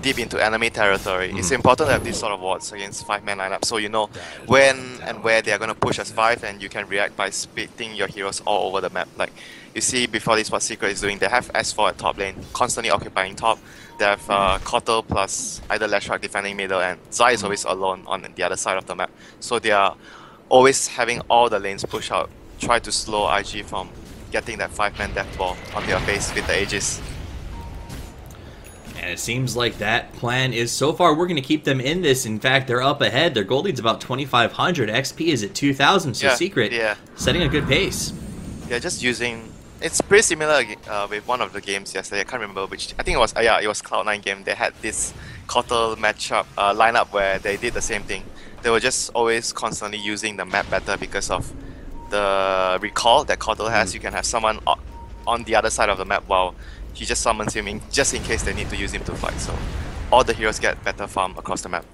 deep into enemy territory. It's important to have these sort of wards against 5-man lineup, so you know when and where they are going to push as 5, and you can react by splitting your heroes all over the map. Like you see before this, what Secret is doing, they have S4 at top lane, constantly occupying top. They have Kotal plus either Leshrac defending middle, and Zai is always alone on the other side of the map. So they are always having all the lanes push out, try to slow IG from getting that 5-man death ball on their face with the Aegis. And it seems like that plan is so far working to keep them in this. In fact, they're up ahead. Their gold lead's about 2,500. XP is at 2,000, so Secret setting a good pace. Yeah, just using... It's pretty similar with one of the games yesterday. I can't remember which... I think it was... it was Cloud9 game. They had this Kotal matchup lineup where they did the same thing. They were just always constantly using the map better because of the recall that Kotal has. You can have someone on the other side of the map while he just summons him just in case they need to use him to fight. So all the heroes get better farm across the map.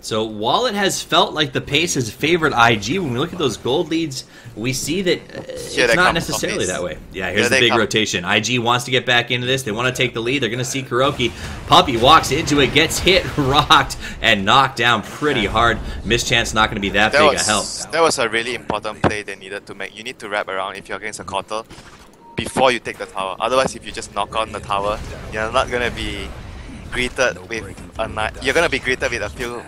So while it has felt like the pace has favored IG, when we look at those gold leads, we see that it's not necessarily that way. Yeah, here's the big rotation. IG wants to get back into this. They want to take the lead. They're going to see Kuroki. Puppey walks into it, gets hit, rocked, and knocked down pretty hard. Mischance not going to be that big a help. That was a really important play they needed to make. You need to wrap around if you're against a Kotal before you take the tower. Otherwise, if you just knock on the tower, you're not going to be greeted with you're going to be greeted with a few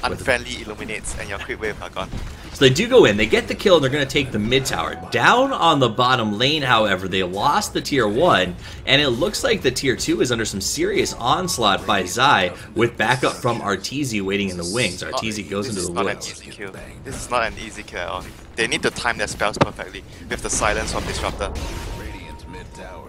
unfriendly illuminates, and your creep wave are gone. So they do go in, they get the kill, and they're going to take the mid tower. Down on the bottom lane, however, they lost the tier 1, and it looks like the tier 2 is under some serious onslaught by Zai, with backup from Arteezy waiting in the wings. Arteezy goes into the woods. This is not an easy kill at all. They need to time their spells perfectly with the silence from Disruptor.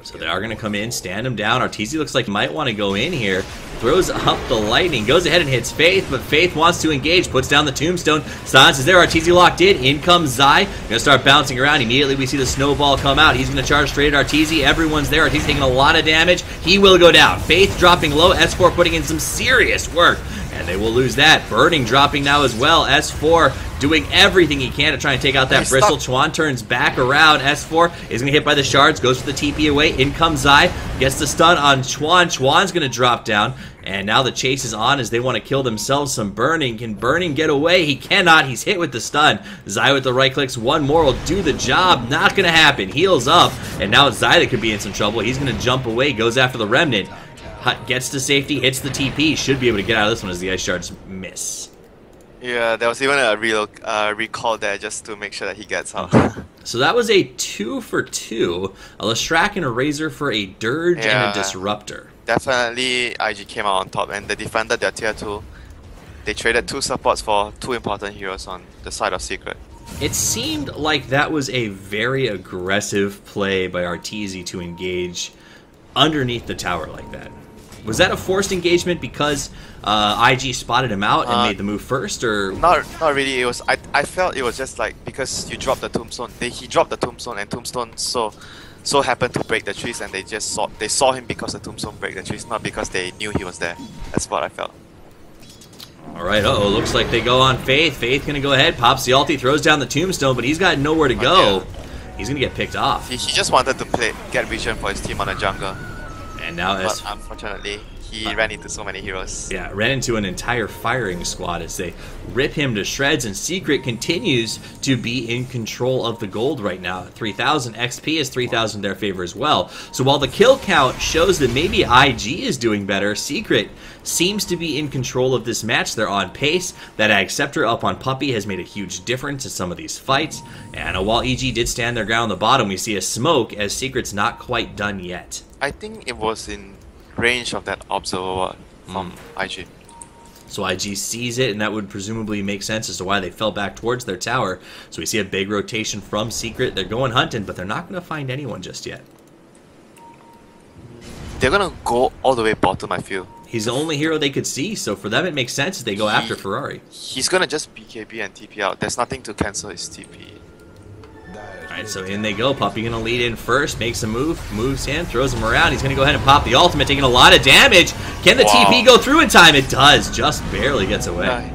So they are going to come in, stand him down. Arteezy looks like he might want to go in here. Throws up the lightning, goes ahead and hits Faith, but Faith wants to engage, puts down the tombstone. Silence is there, Arteezy locked in comes Zai. Going to start bouncing around. Immediately we see the snowball come out. He's going to charge straight at Arteezy. Everyone's there. Arteezy taking a lot of damage. He will go down. Faith dropping low. S4 putting in some serious work. And they will lose that. Burning dropping now as well. S4 doing everything he can to try and take out that Bristle. Chuan turns back around. S4 is going to get by the shards. Goes for the TP away. In comes Zai. Gets the stun on Chuan. Chuan's going to drop down. And now the chase is on as they want to kill themselves some Burning. Can Burning get away? He cannot. He's hit with the stun. Zai with the right clicks. One more will do the job. Not going to happen. Heals up. And now it's Zai that could be in some trouble. He's going to jump away. Goes after the Remnant. Gets to safety, hits the TP, should be able to get out of this one as the ice shards miss. Yeah, there was even a real recall there just to make sure that he gets out. So that was a 2 for 2, a Leshrac and a Razor for a Dirge and a Disruptor. Definitely IG came out on top and they defended their tier 2. They traded 2 supports for 2 important heroes on the side of Secret. It seemed like that was a very aggressive play by Arteezy to engage underneath the tower like that. Was that a forced engagement because IG spotted him out and made the move first, or not really? It was I felt it was just like because you dropped the tombstone. He dropped the tombstone, and tombstone so happened to break the trees, and they saw him because the tombstone break the trees, not because they knew he was there. That's what I felt. All right, looks like they go on Faith. Faith gonna go ahead, pops the ulti, throws down the tombstone, but he's got nowhere to go. Yeah. He's gonna get picked off. He just wanted to get vision for his team on the jungle. And now, but unfortunately, he ran into so many heroes. Yeah, ran into an entire firing squad as they rip him to shreds, and Secret continues to be in control of the gold right now. 3,000 XP is 3,000 in their favor as well. So while the kill count shows that maybe IG is doing better, Secret seems to be in control of this match. They're on pace. That Ag Scepter up on Puppey has made a huge difference in some of these fights. And while EG did stand their ground on the bottom, we see a smoke as Secret's not quite done yet. I think it was in range of that observer from IG. So IG sees it, and that would presumably make sense as to why they fell back towards their tower. So we see a big rotation from Secret. They're going hunting, but they're not going to find anyone just yet. They're going to go all the way bottom, I feel. He's the only hero they could see, so for them it makes sense that they go after Ferrari. He's going to just BKB and TP out. There's nothing to cancel his TP. Alright, so in they go. Puppey gonna lead in first, makes a move, moves in, throws him around. He's gonna go ahead and pop the ultimate, taking a lot of damage. Can the TP go through in time? It does, just barely gets away.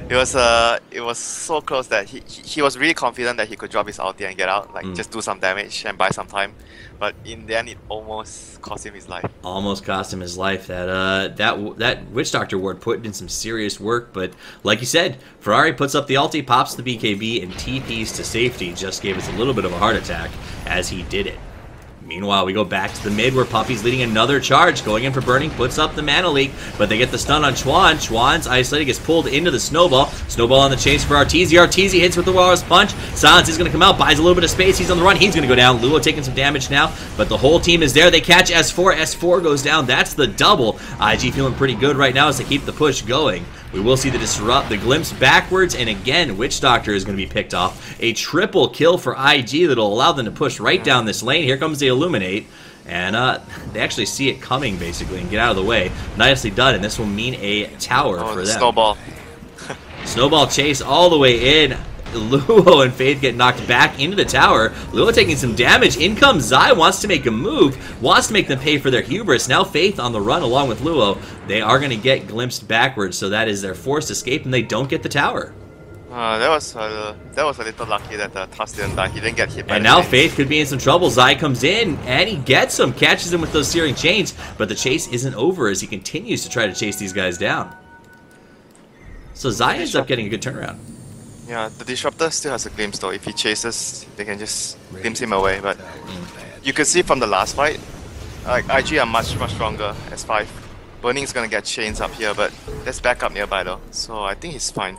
It was so close that he was really confident that he could drop his ulti and get out, like just do some damage and buy some time. But in the end, it almost cost him his life. Almost cost him his life. That Witch Doctor ward put in some serious work, but like you said, Ferrari puts up the ulti, pops the BKB, and TPs to safety. Just gave us a little bit of a heart attack as he did it. Meanwhile, we go back to the mid where Puppey's leading another charge. Going in for Burning, puts up the Mana Leak, but they get the stun on Chuan. Chuan's isolated, gets pulled into the Snowball. Snowball on the chase for Arteezy. Arteezy hits with the Walrus Punch. Silence is going to come out, buys a little bit of space. He's on the run. He's going to go down. Luo taking some damage now, but the whole team is there. They catch S4. S4 goes down. That's the double. IG feeling pretty good right now as they keep the push going. We will see the disrupt, the glimpse backwards, and again, Witch Doctor is going to be picked off. A triple kill for IG that'll allow them to push right down this lane. Here comes the Illuminate, and they actually see it coming, basically, and get out of the way. Nicely done, and this will mean a tower for them. Snowball. Snowball chase all the way in. Luo and Faith get knocked back into the tower. Luo taking some damage. In comes Zai, wants to make a move, wants to make them pay for their hubris. Now Faith on the run along with Luo. They are going to get glimpsed backwards, so that is their forced escape, and they don't get the tower. That was a little lucky that the Tusk didn't die. He didn't get hit by and now Faith could be in some trouble. Zai comes in, and he gets him, catches him with those searing chains, but the chase isn't over as he continues to try to chase these guys down. So Zai ends up getting a good turnaround. Yeah, the Disruptor still has a glimpse though. If he chases, they can just glimpse him away. But you could see from the last fight, like IG are much stronger as 5. Burning's gonna get chains up here, but there's backup nearby though, so I think he's fine.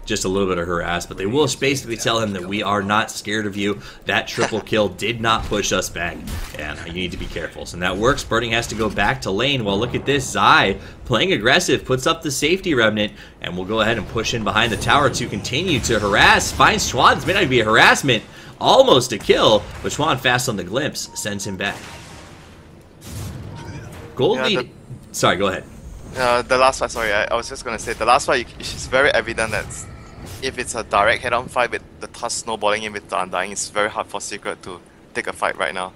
Just a little bit of harass, but they will basically tell him that we are not scared of you. That triple kill did not push us back, and you need to be careful. So that works. Burning has to go back to lane. Well, look at this. Zai playing aggressive, puts up the safety remnant, and we'll go ahead and push in behind the tower to continue to harass. Finds Chuan. This may not be a harassment, almost a kill, but Chuan fast on the glimpse, sends him back. Gold lead. Sorry, go ahead. The last fight, sorry, I was just gonna say, the last fight, it's very evident that if it's a direct head-on fight with the Tusk snowballing in with the Undying, it's very hard for Secret to take a fight right now.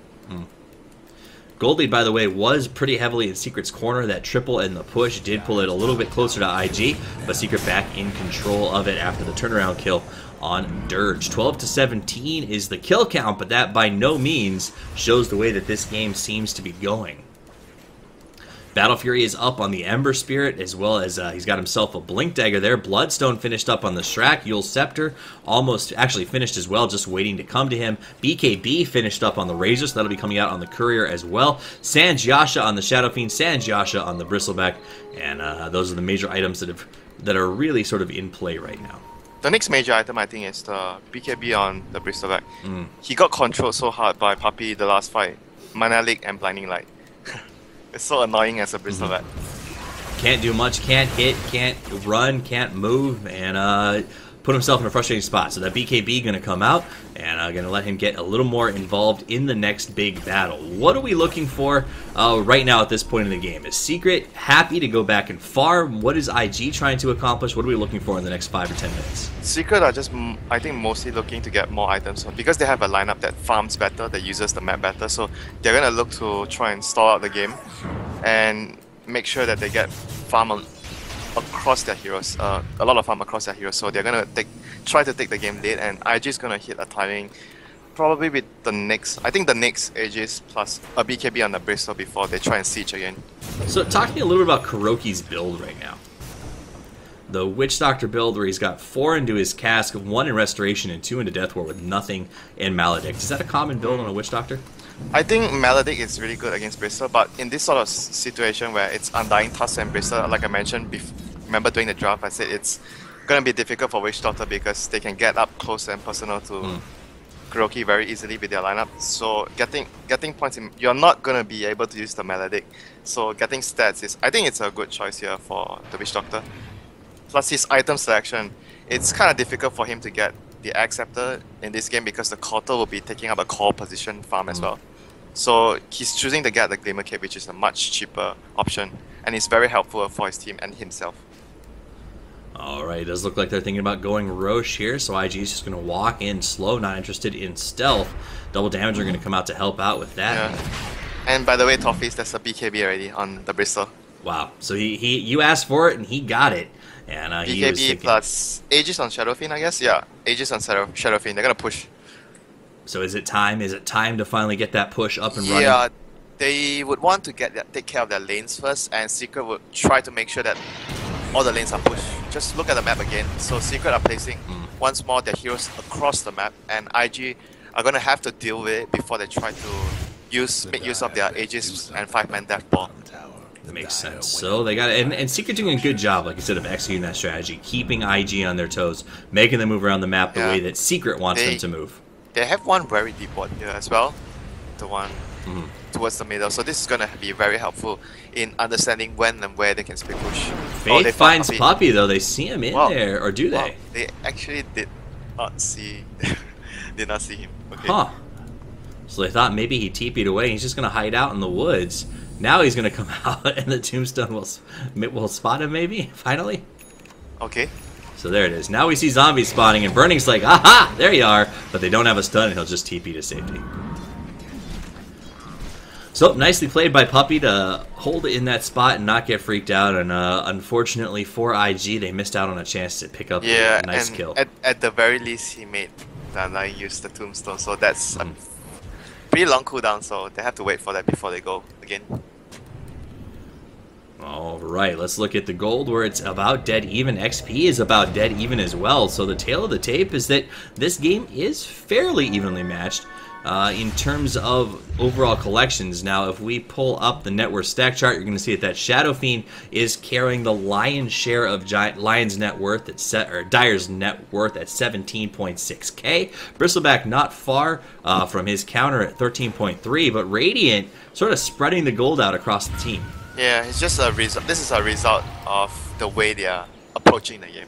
Gold lead, by the way, was pretty heavily in Secret's corner. That triple and the push did pull it a little bit closer to IG, but Secret back in control of it after the turnaround kill on Dirge. 12-17 is the kill count, but that by no means shows the way that this game seems to be going. Battle Fury is up on the Ember Spirit, as well as he's got himself a Blink Dagger there. Bloodstone finished up on the Shrek. Yule's Scepter almost actually finished as well, just waiting to come to him. BKB finished up on the Razor, so that'll be coming out on the Courier as well. Sanj Yasha on the Shadow Fiend, Sanj Yasha on the Bristleback, and those are the major items that are really sort of in play right now. The next major item, I think, is the BKB on the Bristleback. He got controlled so hard by Puppey the last fight. Mana Leak and Blinding Light. It's so annoying as a Bristleback. Can't do much, can't hit, can't run, can't move, and put himself in a frustrating spot. So that BKB going to come out, and going to let him get a little more involved in the next big battle. What are we looking for right now at this point in the game? Is Secret happy to go back and farm? What is IG trying to accomplish? What are we looking for in the next 5 or 10 minutes? Secret are just, I think, mostly looking to get more items because they have a lineup that farms better, that uses the map better. So they're going to look to try and stall out the game and make sure that they get farm across their heroes, a lot of farm across their heroes. So they're gonna try to take the game late, and IG is gonna hit a timing, probably with the next. I think the next Aegis plus a BKB on the Bristol before they try and siege again. So talk to me a little bit about Kuroki's build right now. The Witch Doctor build where he's got 4 into his cask, 1 in Restoration, and 2 into Death Ward with nothing in Maledict. Is that a common build on a Witch Doctor? I think Maledict is really good against Bristol, but in this sort of situation where it's Undying Tusk and Bristol, like I mentioned, remember during the draft, I said it's going to be difficult for Witch Doctor because they can get up close and personal to Kuroki very easily with their lineup. So getting points, you're not going to be able to use the Maledict. So getting stats is, I think it's a good choice here for the Witch Doctor. Plus his item selection, it's kind of difficult for him to get the Acceptor in this game because the Quarter will be taking up a core position farm as well. So he's choosing to get the Glimmer Cape, which is a much cheaper option, and it's very helpful for his team and himself. Alright, it does look like they're thinking about going Roche here, so IG is just going to walk in slow, not interested in stealth. Double damage are going to come out to help out with that. Yeah. And by the way, Toffees, there's a BKB already on the Bristol. Wow, so you asked for it and he got it. And BKB plus Aegis on Shadowfiend, I guess? Yeah, Aegis on Shadowfiend. They're gonna push. So is it time? Is it time to finally get that push up and running? Yeah, they would want to take care of their lanes first, and Secret would try to make sure that all the lanes are pushed. Just look at the map again. So Secret are placing once more their heroes across the map, and IG are gonna have to deal with it before they try to make use of their Aegis and 5-man death ball. That makes sense. So they got it, and Secret doing a good job, like I said, of executing that strategy, keeping IG on their toes, making them move around the map the way that Secret wants them to move. They have one very deep ward here as well, the one towards the middle. So this is gonna be very helpful in understanding when and where they can split push. Faith finds Puppey though. They see him in there, or do they? They actually did not see him. Okay. Huh. So they thought maybe he TP'd away. And he's just gonna hide out in the woods. Now he's going to come out, and the Tombstone will spot him, maybe, finally. Okay. So there it is. Now we see zombies spawning, and Burning's like, aha, there you are. But they don't have a stun, and he'll just TP to safety. So, nicely played by Puppey to hold it in that spot and not get freaked out. And unfortunately for IG, they missed out on a chance to pick up a nice kill. At the very least, he made Danai use the Tombstone, so that's a pretty long cooldown, so they have to wait for that before they go again. Alright, let's look at the gold where it's about dead even. XP is about dead even as well. So the tail of the tape is that this game is fairly evenly matched in terms of overall collections. Now, if we pull up the net worth stack chart, you're going to see that Shadowfiend is carrying the lion's share of Lion's net worth at Dyer's net worth at 17.6k. Bristleback not far from his counter at 13.3, but Radiant sort of spreading the gold out across the team. Yeah, it's just a result. This is a result of the way they are approaching the game.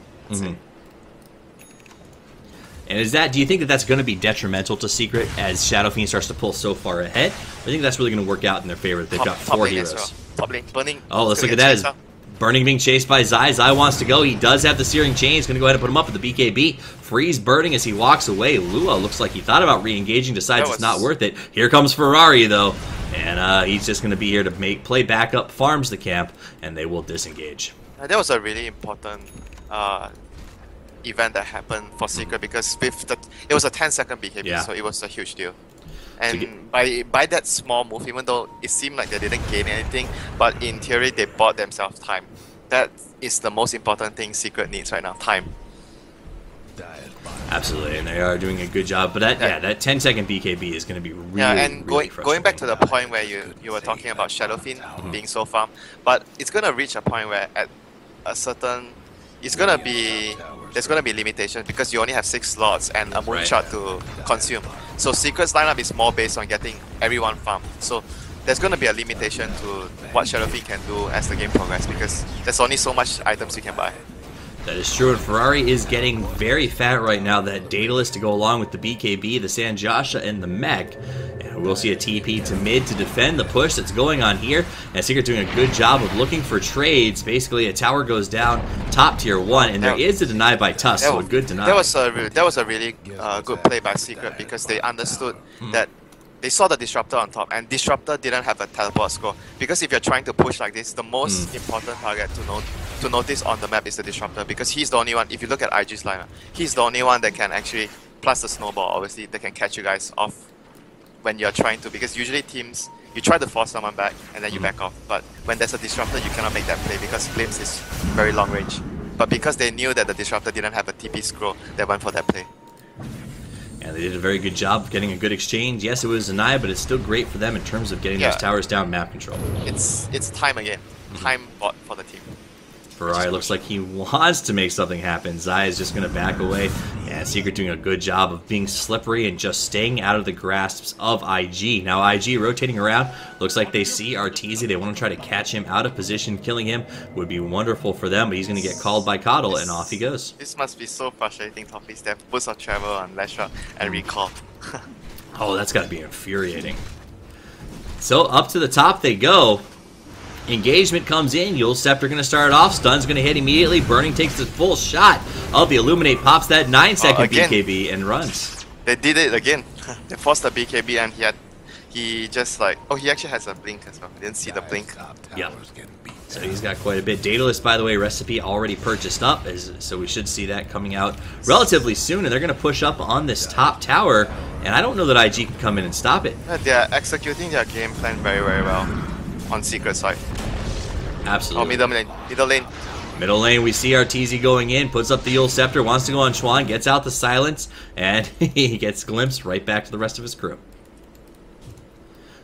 And do you think that that's going to be detrimental to Secret as Shadowfiend starts to pull so far ahead? I think that's really going to work out in their favor. They've got 4 heroes. Well. Top lane, Burning. Oh, let's look at that. Burning being chased by Zai. Zai wants to go. He does have the Searing Chain. He's going to go ahead and put him up with the BKB. Freeze Burning as he walks away. Lua looks like he thought about re-engaging, decides it's not worth it. Here comes Ferrari, though. And he's just going to be here to play backup, farms the camp, and they will disengage. That was a really important event that happened for Secret because it was a 10-second BKB, so it was a huge deal. And by that small move, even though it seemed like they didn't gain anything, but in theory they bought themselves time. That is the most important thing Secret needs right now, time. Absolutely, and they are doing a good job. But that 10-second BKB is going to be really, going back to the point where you were talking about Shadowfiend being so farm, but it's going to reach a point where at a certain there's gonna be limitations because you only have 6 slots and a moonshot to consume. So Secret's lineup is more based on getting everyone farm. So there's gonna be a limitation to what Shadowfiend can do as the game progresses because there's only so much items you can buy. That is true, and Ferrari is getting very fat right now. That Daedalus to go along with the BKB, the Sanjasha, and the Mech. And we'll see a TP to mid to defend the push that's going on here. And Secret doing a good job of looking for trades. Basically, a tower goes down, top tier 1, and there is a deny by Tusk, so a good deny. That was a really good play by Secret because they understood that they saw the Disruptor on top, and Disruptor didn't have a teleport score. Because if you're trying to push like this, the most important target to notice on the map is the Disruptor, because he's the only one, if you look at IG's lineup, he's the only one that can actually, plus the Snowball obviously, that can catch you guys off when you're trying to, because usually teams, you try to force someone back and then you back off, but when there's a Disruptor you cannot make that play because Flames is very long range. But because they knew that the Disruptor didn't have a TP scroll, they went for that play. And they did a very good job of getting a good exchange. Yes, it was denied, but it's still great for them in terms of getting those towers down map control. It's time again. Time bought for the team. Ferrari looks like he wants to make something happen. Zai is just going to back away. And Secret doing a good job of being slippery and just staying out of the grasps of IG. Now IG rotating around. Looks like they see Arteezy. They want to try to catch him out of position. Killing him would be wonderful for them, but he's going to get called by Coddle, and off he goes. This must be so frustrating, Toffees. They have Boost of Travel on Lashra and Recall. Oh, that's got to be infuriating. So up to the top they go. Engagement comes in. Yul Scepter going to start it off. Stun's going to hit immediately. Burning takes the full shot of the Illuminate. Pops that 9-second BKB and runs. They did it again. They forced the BKB and he just like... Oh, he actually has a blink as well. I didn't see the blink. Yeah. So he's got quite a bit. Daedalus, by the way, recipe already purchased up. So we should see that coming out relatively soon. And they're going to push up on this top tower. And I don't know that IG can come in and stop it. They're executing their game plan very, very well. On Secret side. Absolutely. Oh, middle lane. Middle lane. Middle lane, we see Arteezy going in, puts up the Yul Scepter, wants to go on Chuan, gets out the silence, and he gets glimpsed right back to the rest of his crew.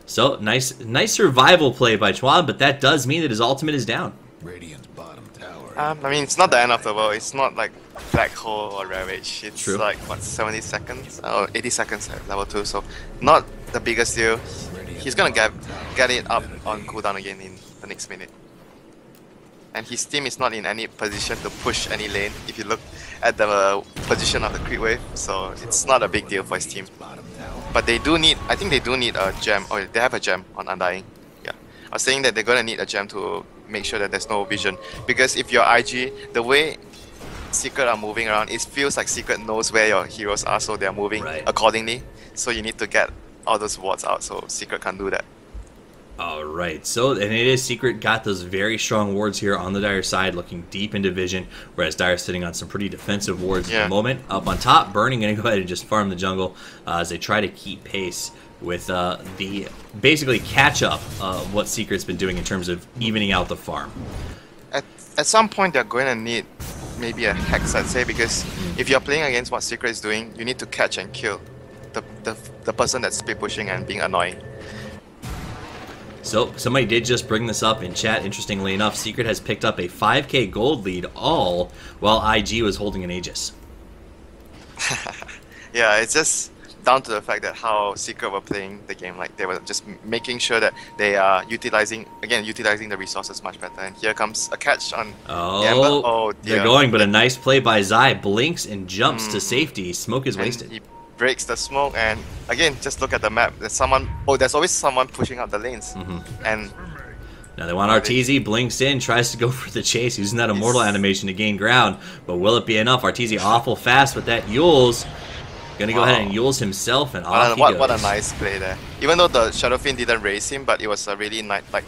So, nice survival play by Chuan, but that does mean that his ultimate is down. Radiant's bottom tower. I mean, it's not the end of the world. It's not like Black Hole or Ravage. It's True. like, what, 70 seconds? Or 80 seconds at level 2, so not the biggest deal. He's gonna get it up on cooldown again in the next minute. And his team is not in any position to push any lane if you look at the position of the creep wave, so it's not a big deal for his team. But they do need, I think they do need a gem, or they have a gem on Undying. Yeah, I was saying that they're gonna need a gem to make sure that there's no vision. Because if you're IG, the way Secret are moving around, it feels like Secret knows where your heroes are, so they're moving accordingly. So you need to get all those wards out, so Secret can't do that. Alright, so, and it is Secret got those very strong wards here on the Dire side, looking deep into vision, whereas Dire's sitting on some pretty defensive wards at the moment. Up on top, Burning going to go ahead and just farm the jungle as they try to keep pace with the basically catch-up what Secret's been doing in terms of evening out the farm. At some point, they're going to need maybe a Hex, I'd say, because if you're playing against what Secret is doing, you need to catch and kill the person that's speed pushing and being annoying. So, somebody did just bring this up in chat. Interestingly enough, Secret has picked up a 5k gold lead all while IG was holding an Aegis. Yeah, it's just down to the fact that how Secret were playing the game. Like, they were just making sure that they are utilizing the resources much better. And here comes a catch on the Ember. Oh, dear. They're going, but a nice play by Zai. Blinks and jumps to safety. Smoke is wasted. He breaks the smoke, and again, just look at the map. There's someone. Oh, there's always someone pushing up the lanes. And now they want Arteezy, blinks in, tries to go for the chase, using that immortal animation to gain ground. But will it be enough? Arteezy awful fast with that Yules. Gonna go ahead and Yules himself, and off he goes. What a nice play there. Even though the Shadow Fiend didn't raise him, but it was a really nice, like,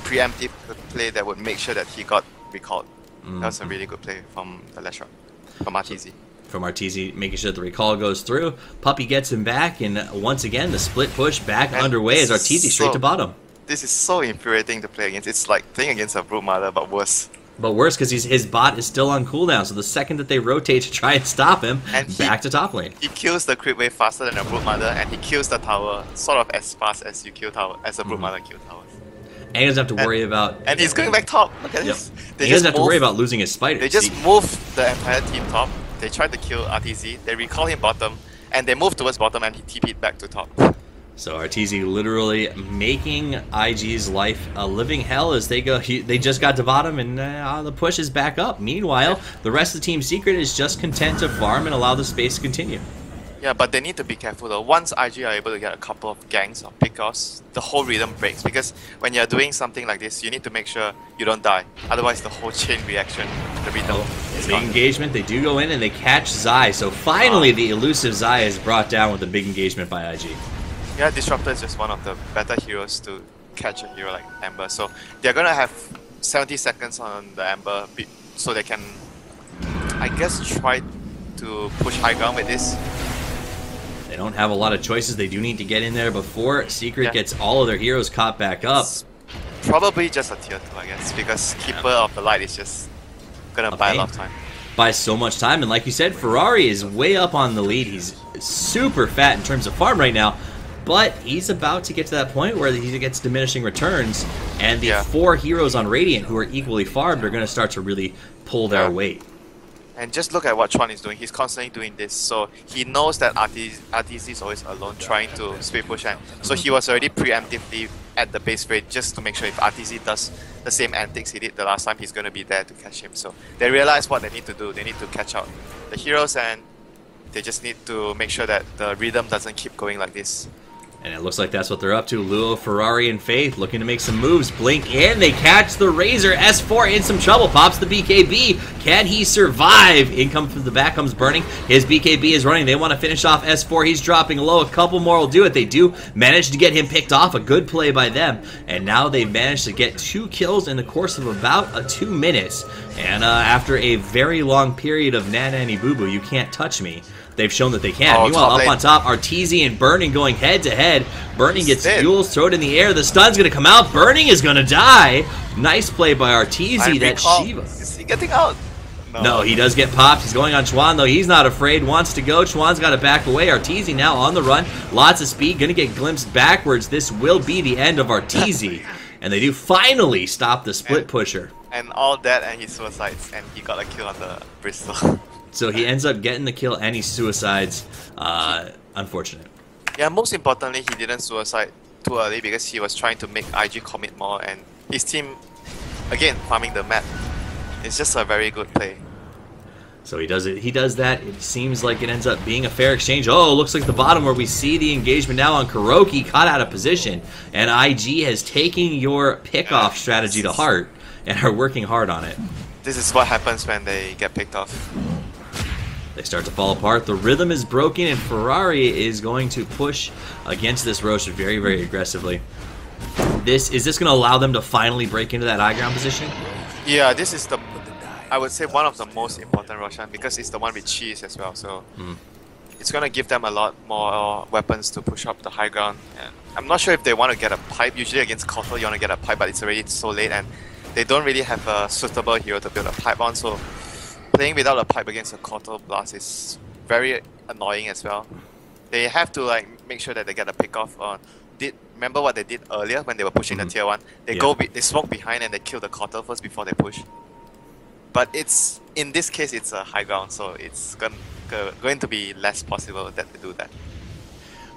preemptive play that would make sure that he got recalled. That was a really good play from the Lashra, from Arteezy. From Arteezy, making sure that the recall goes through. Puppey gets him back, and once again, the split push back underway as Arteezy straight to bottom. This is so infuriating to play against. It's like playing against a Brood Mother, but worse. But worse, because his bot is still on cooldown, so the second that they rotate to try and stop him, and back to top lane. He kills the creep wave faster than a Brood Mother, and he kills the tower sort of as fast as you kill tower, as a Brood Mother kills towers. And he doesn't have to worry about... And he's going back top. Look at this. He doesn't have to worry about losing his spider. They just move the entire team top. They tried to kill Arteezy, they recall him bottom, and they move towards bottom, and he TP'd back to top. So RTZ literally making IG's life a living hell as they go. They just got to bottom, and the push is back up. Meanwhile, the rest of Team Secret is just content to farm and allow the space to continue. Yeah, but they need to be careful though. Once IG are able to get a couple of ganks or pickoffs, the whole rhythm breaks. Because when you're doing something like this, you need to make sure you don't die. Otherwise, the whole chain reaction, the rhythm is big gone. engagement. They do go in and they catch Zai. So finally, the elusive Zai is brought down with a big engagement by IG. Yeah, Disruptor is just one of the better heroes to catch a hero like Ember. So they're gonna have 70 seconds on the Ember, so they can, I guess, try to push high ground with this. They don't have a lot of choices. They do need to get in there before Secret gets all of their heroes caught back up. It's probably just a tier 2, I guess, because Keeper of the Light is just gonna buy a lot of time. Buys so much time, and like you said, Ferrari is way up on the lead. He's super fat in terms of farm right now, but he's about to get to that point where he gets diminishing returns, and the 4 heroes on Radiant who are equally farmed are going to start to really pull their weight. And just look at what Chuan is doing. He's constantly doing this, so he knows that RTZ is always alone trying to split push, and so he was already preemptively at the base rate just to make sure if RTZ does the same antics he did the last time, he's going to be there to catch him. So they realize what they need to do. They need to catch out the heroes, and they just need to make sure that the rhythm doesn't keep going like this. And it looks like that's what they're up to. Luo, Ferrari, and Faith looking to make some moves. Blink in, they catch the Razor. S4 in some trouble. Pops the BKB. Can he survive? In comes from the back comes Burning. His BKB is running. They want to finish off S4. He's dropping low. A couple more will do it. They do manage to get him picked off. A good play by them. And now they've managed to get 2 kills in the course of about 2 minutes. And after a very long period of Nana and Ibubu, you can't touch me, they've shown that they can. Meanwhile, up on top, RTZ and Burning going head-to-head. Burning gets fuels, throw it in the air. The stun's going to come out. Burning is going to die. Nice play by RTZ. That Shiva. Is he getting out? No, he does get popped. He's going on Chuan, though. He's not afraid. Wants to go. Chuan's got to back away. RTZ now on the run. Lots of speed. Going to get glimpsed backwards. This will be the end of RTZ. And they do finally stop the split pusher. And all that, and he suicides. And he got a kill on the Bristol. So he ends up getting the kill and he suicides. Unfortunate. Yeah, most importantly, he didn't suicide too early because he was trying to make IG commit more, and his team, again, farming the map. It's just a very good play. So he does it. He does that. It seems like it ends up being a fair exchange. Oh, looks like the bottom where we see the engagement now on Kuroki caught out of position, and IG has taken your pickoff strategy to heart and are working hard on it. This is what happens when they get picked off. They start to fall apart. The rhythm is broken, and Ferrari is going to push against this Roche very, very aggressively. Is this going to allow them to finally break into that high ground position? Yeah, this is I would say one of the most important Roshan because it's the one with cheese as well. So it's going to give them a lot more weapons to push up the high ground. And I'm not sure if they want to get a pipe. Usually against Kotal, you want to get a pipe, but it's already so late, and they don't really have a suitable hero to build a pipe on. So playing without a pipe against a Kotal Blast is very annoying as well. They have to make sure that they get a pick off on. Remember what they did earlier when they were pushing the tier 1? They they smoke behind and they kill the Kotal first before they push. But in this case it's a high ground, so it's going to be less possible that they do that.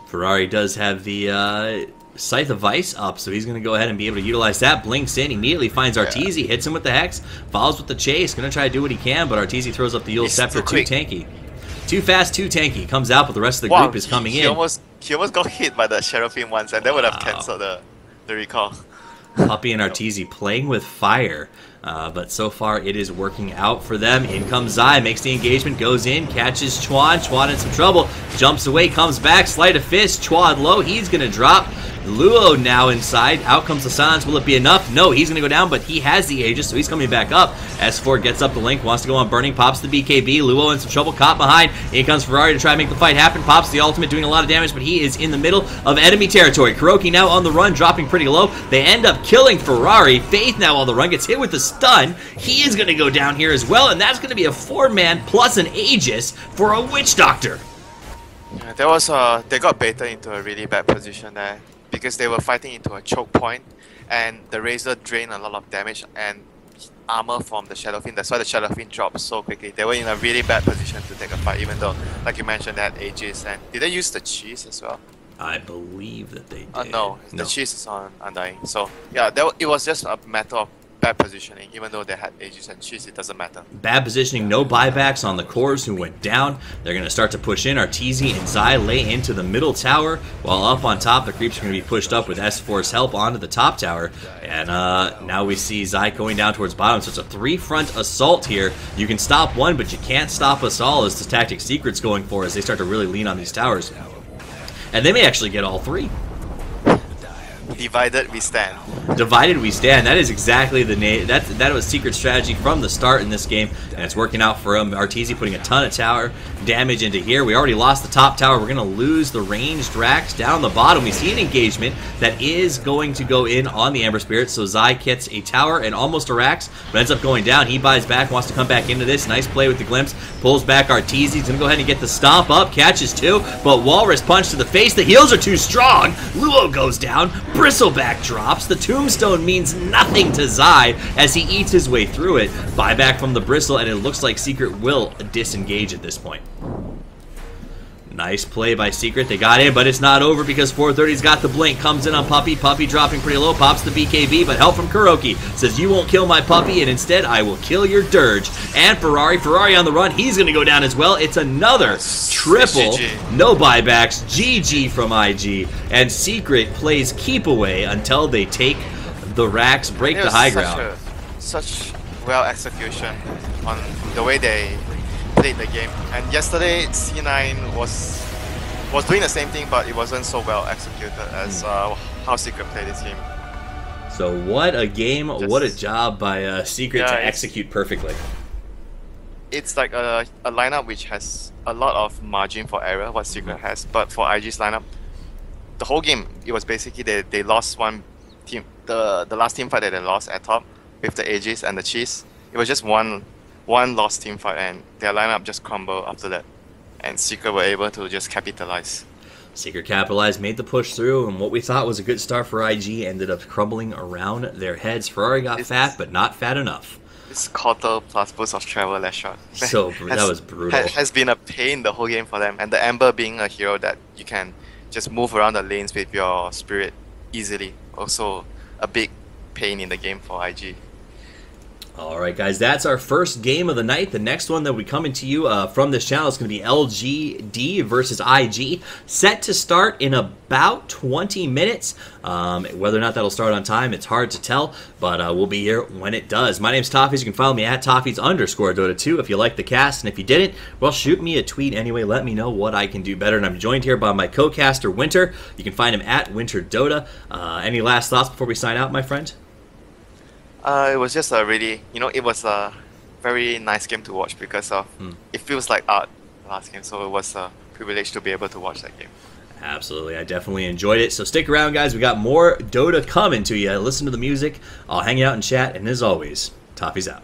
Ferrari does have the Scythe of Vice up, so he's going to go ahead and be able to utilize that. Blinks in, immediately finds Arteezy, hits him with the Hex, follows with the Chase, going to try to do what he can, but Arteezy throws up the Yule Scepter, too tanky. Too fast, too tanky. Comes out, but the rest of the group is coming in. He almost got hit by the Seraphim once, and that would have cancelled the recall. Puppy and Arteezy playing with fire, but so far it is working out for them. In comes Zai, makes the engagement, goes in, catches Chuan. Chuan in some trouble, jumps away, comes back, sleight of fist. Chuan low, he's going to drop. Luo now inside. Out comes the silence. Will it be enough? No, he's going to go down, but he has the Aegis, so he's coming back up. S4 gets up the link, wants to go on Burning, pops the BKB. Luo in some trouble, caught behind. In comes Ferrari to try and make the fight happen. Pops the ultimate, doing a lot of damage, but he is in the middle of enemy territory. Kuroki now on the run, dropping pretty low. They end up killing Ferrari. Faith now on the run, gets hit with the stun. He is going to go down here as well, and that's going to be a 4-man plus an Aegis for a Witch Doctor. Yeah, they got baited into a really bad position there, because they were fighting into a choke point, and the Razor drained a lot of damage and armor from the Shadowfiend. That's why the Shadowfiend dropped so quickly. They were in a really bad position to take a fight, even though, like you mentioned, they had Aegis. And did they use the cheese as well? I believe that they did. No, the cheese is on Undying. So yeah, it was just a matter of bad positioning. Even though they had Aegis and cheese, it doesn't matter. Bad positioning, no buybacks on the cores who went down. They're going to start to push in. Arteezy and Zai lay into the middle tower, while up on top, the creeps are going to be pushed up with S4's help onto the top tower. And now we see Zai going down towards bottom, so it's a three-front assault here. You can stop one, but you can't stop us all, as the tactic Secret's going for as they start to really lean on these towers. And they may actually get all three. Divided we stand. Divided we stand. That is exactly the name. That was Secret's strategy from the start in this game, and it's working out for him. Arteezy putting a ton of tower damage into here. We already lost the top tower. We're going to lose the ranged racks down the bottom. We see an engagement that is going to go in on the Ember Spirit, so Zai gets a tower and almost a racks, but ends up going down. He buys back, wants to come back into this. Nice play with the glimpse. Pulls back Arteezy. He's going to go ahead and get the stomp up. Catches two, but Walrus punch to the face. The heals are too strong. Luo goes down. Bristleback drops. The tombstone means nothing to Zai as he eats his way through it. Buyback from the Bristle, and it looks like Secret will disengage at this point. Nice play by Secret. They got in, but it's not over because 430's got the blink. Comes in on Puppey. Puppey dropping pretty low. Pops the BKB, but help from Kuroki. Says, you won't kill my Puppey, and instead I will kill your Dirge. And Ferrari. Ferrari on the run. He's going to go down as well. It's another triple. No buybacks. GG from IG. And Secret plays keep away until they take the racks, break the high ground. Such well execution on the way they played the game. And yesterday C9 was doing the same thing, but it wasn't so well executed as how Secret played this game. So what a game, what a job by Secret to execute perfectly. It's like a lineup which has a lot of margin for error, what Secret has, but for IG's lineup, the whole game, it was basically they lost one team, the last team fight that they lost at top with the Aegis and the cheese. It was just one lost team fight, and their lineup just crumbled after that, and Secret were able to just capitalize. Secret capitalized, made the push through, and what we thought was a good start for IG ended up crumbling around their heads. Ferrari got fat, but not fat enough. This quarter plus boost of travel less shot. So that was brutal. Has been a pain the whole game for them, and the Ember being a hero that you can just move around the lanes with your spirit easily. Also a big pain in the game for IG. Alright guys, that's our first game of the night. The next one that we coming to you from this channel is going to be LGD versus IG. Set to start in about 20 minutes. Whether or not that'll start on time, it's hard to tell, but we'll be here when it does. My name's Toffees. You can follow me at Toffees_Dota2 if you like the cast, and if you didn't, well, shoot me a tweet anyway. Let me know what I can do better. And I'm joined here by my co-caster, Winter. You can find him at WinterDota. Any last thoughts before we sign out, my friend? It was just a really, it was a very nice game to watch because of it feels like art last game, so it was a privilege to be able to watch that game. Absolutely, I definitely enjoyed it. So stick around, guys. We got more Dota coming to you. Listen to the music. I'll hang out and chat, and as always, Toffees out.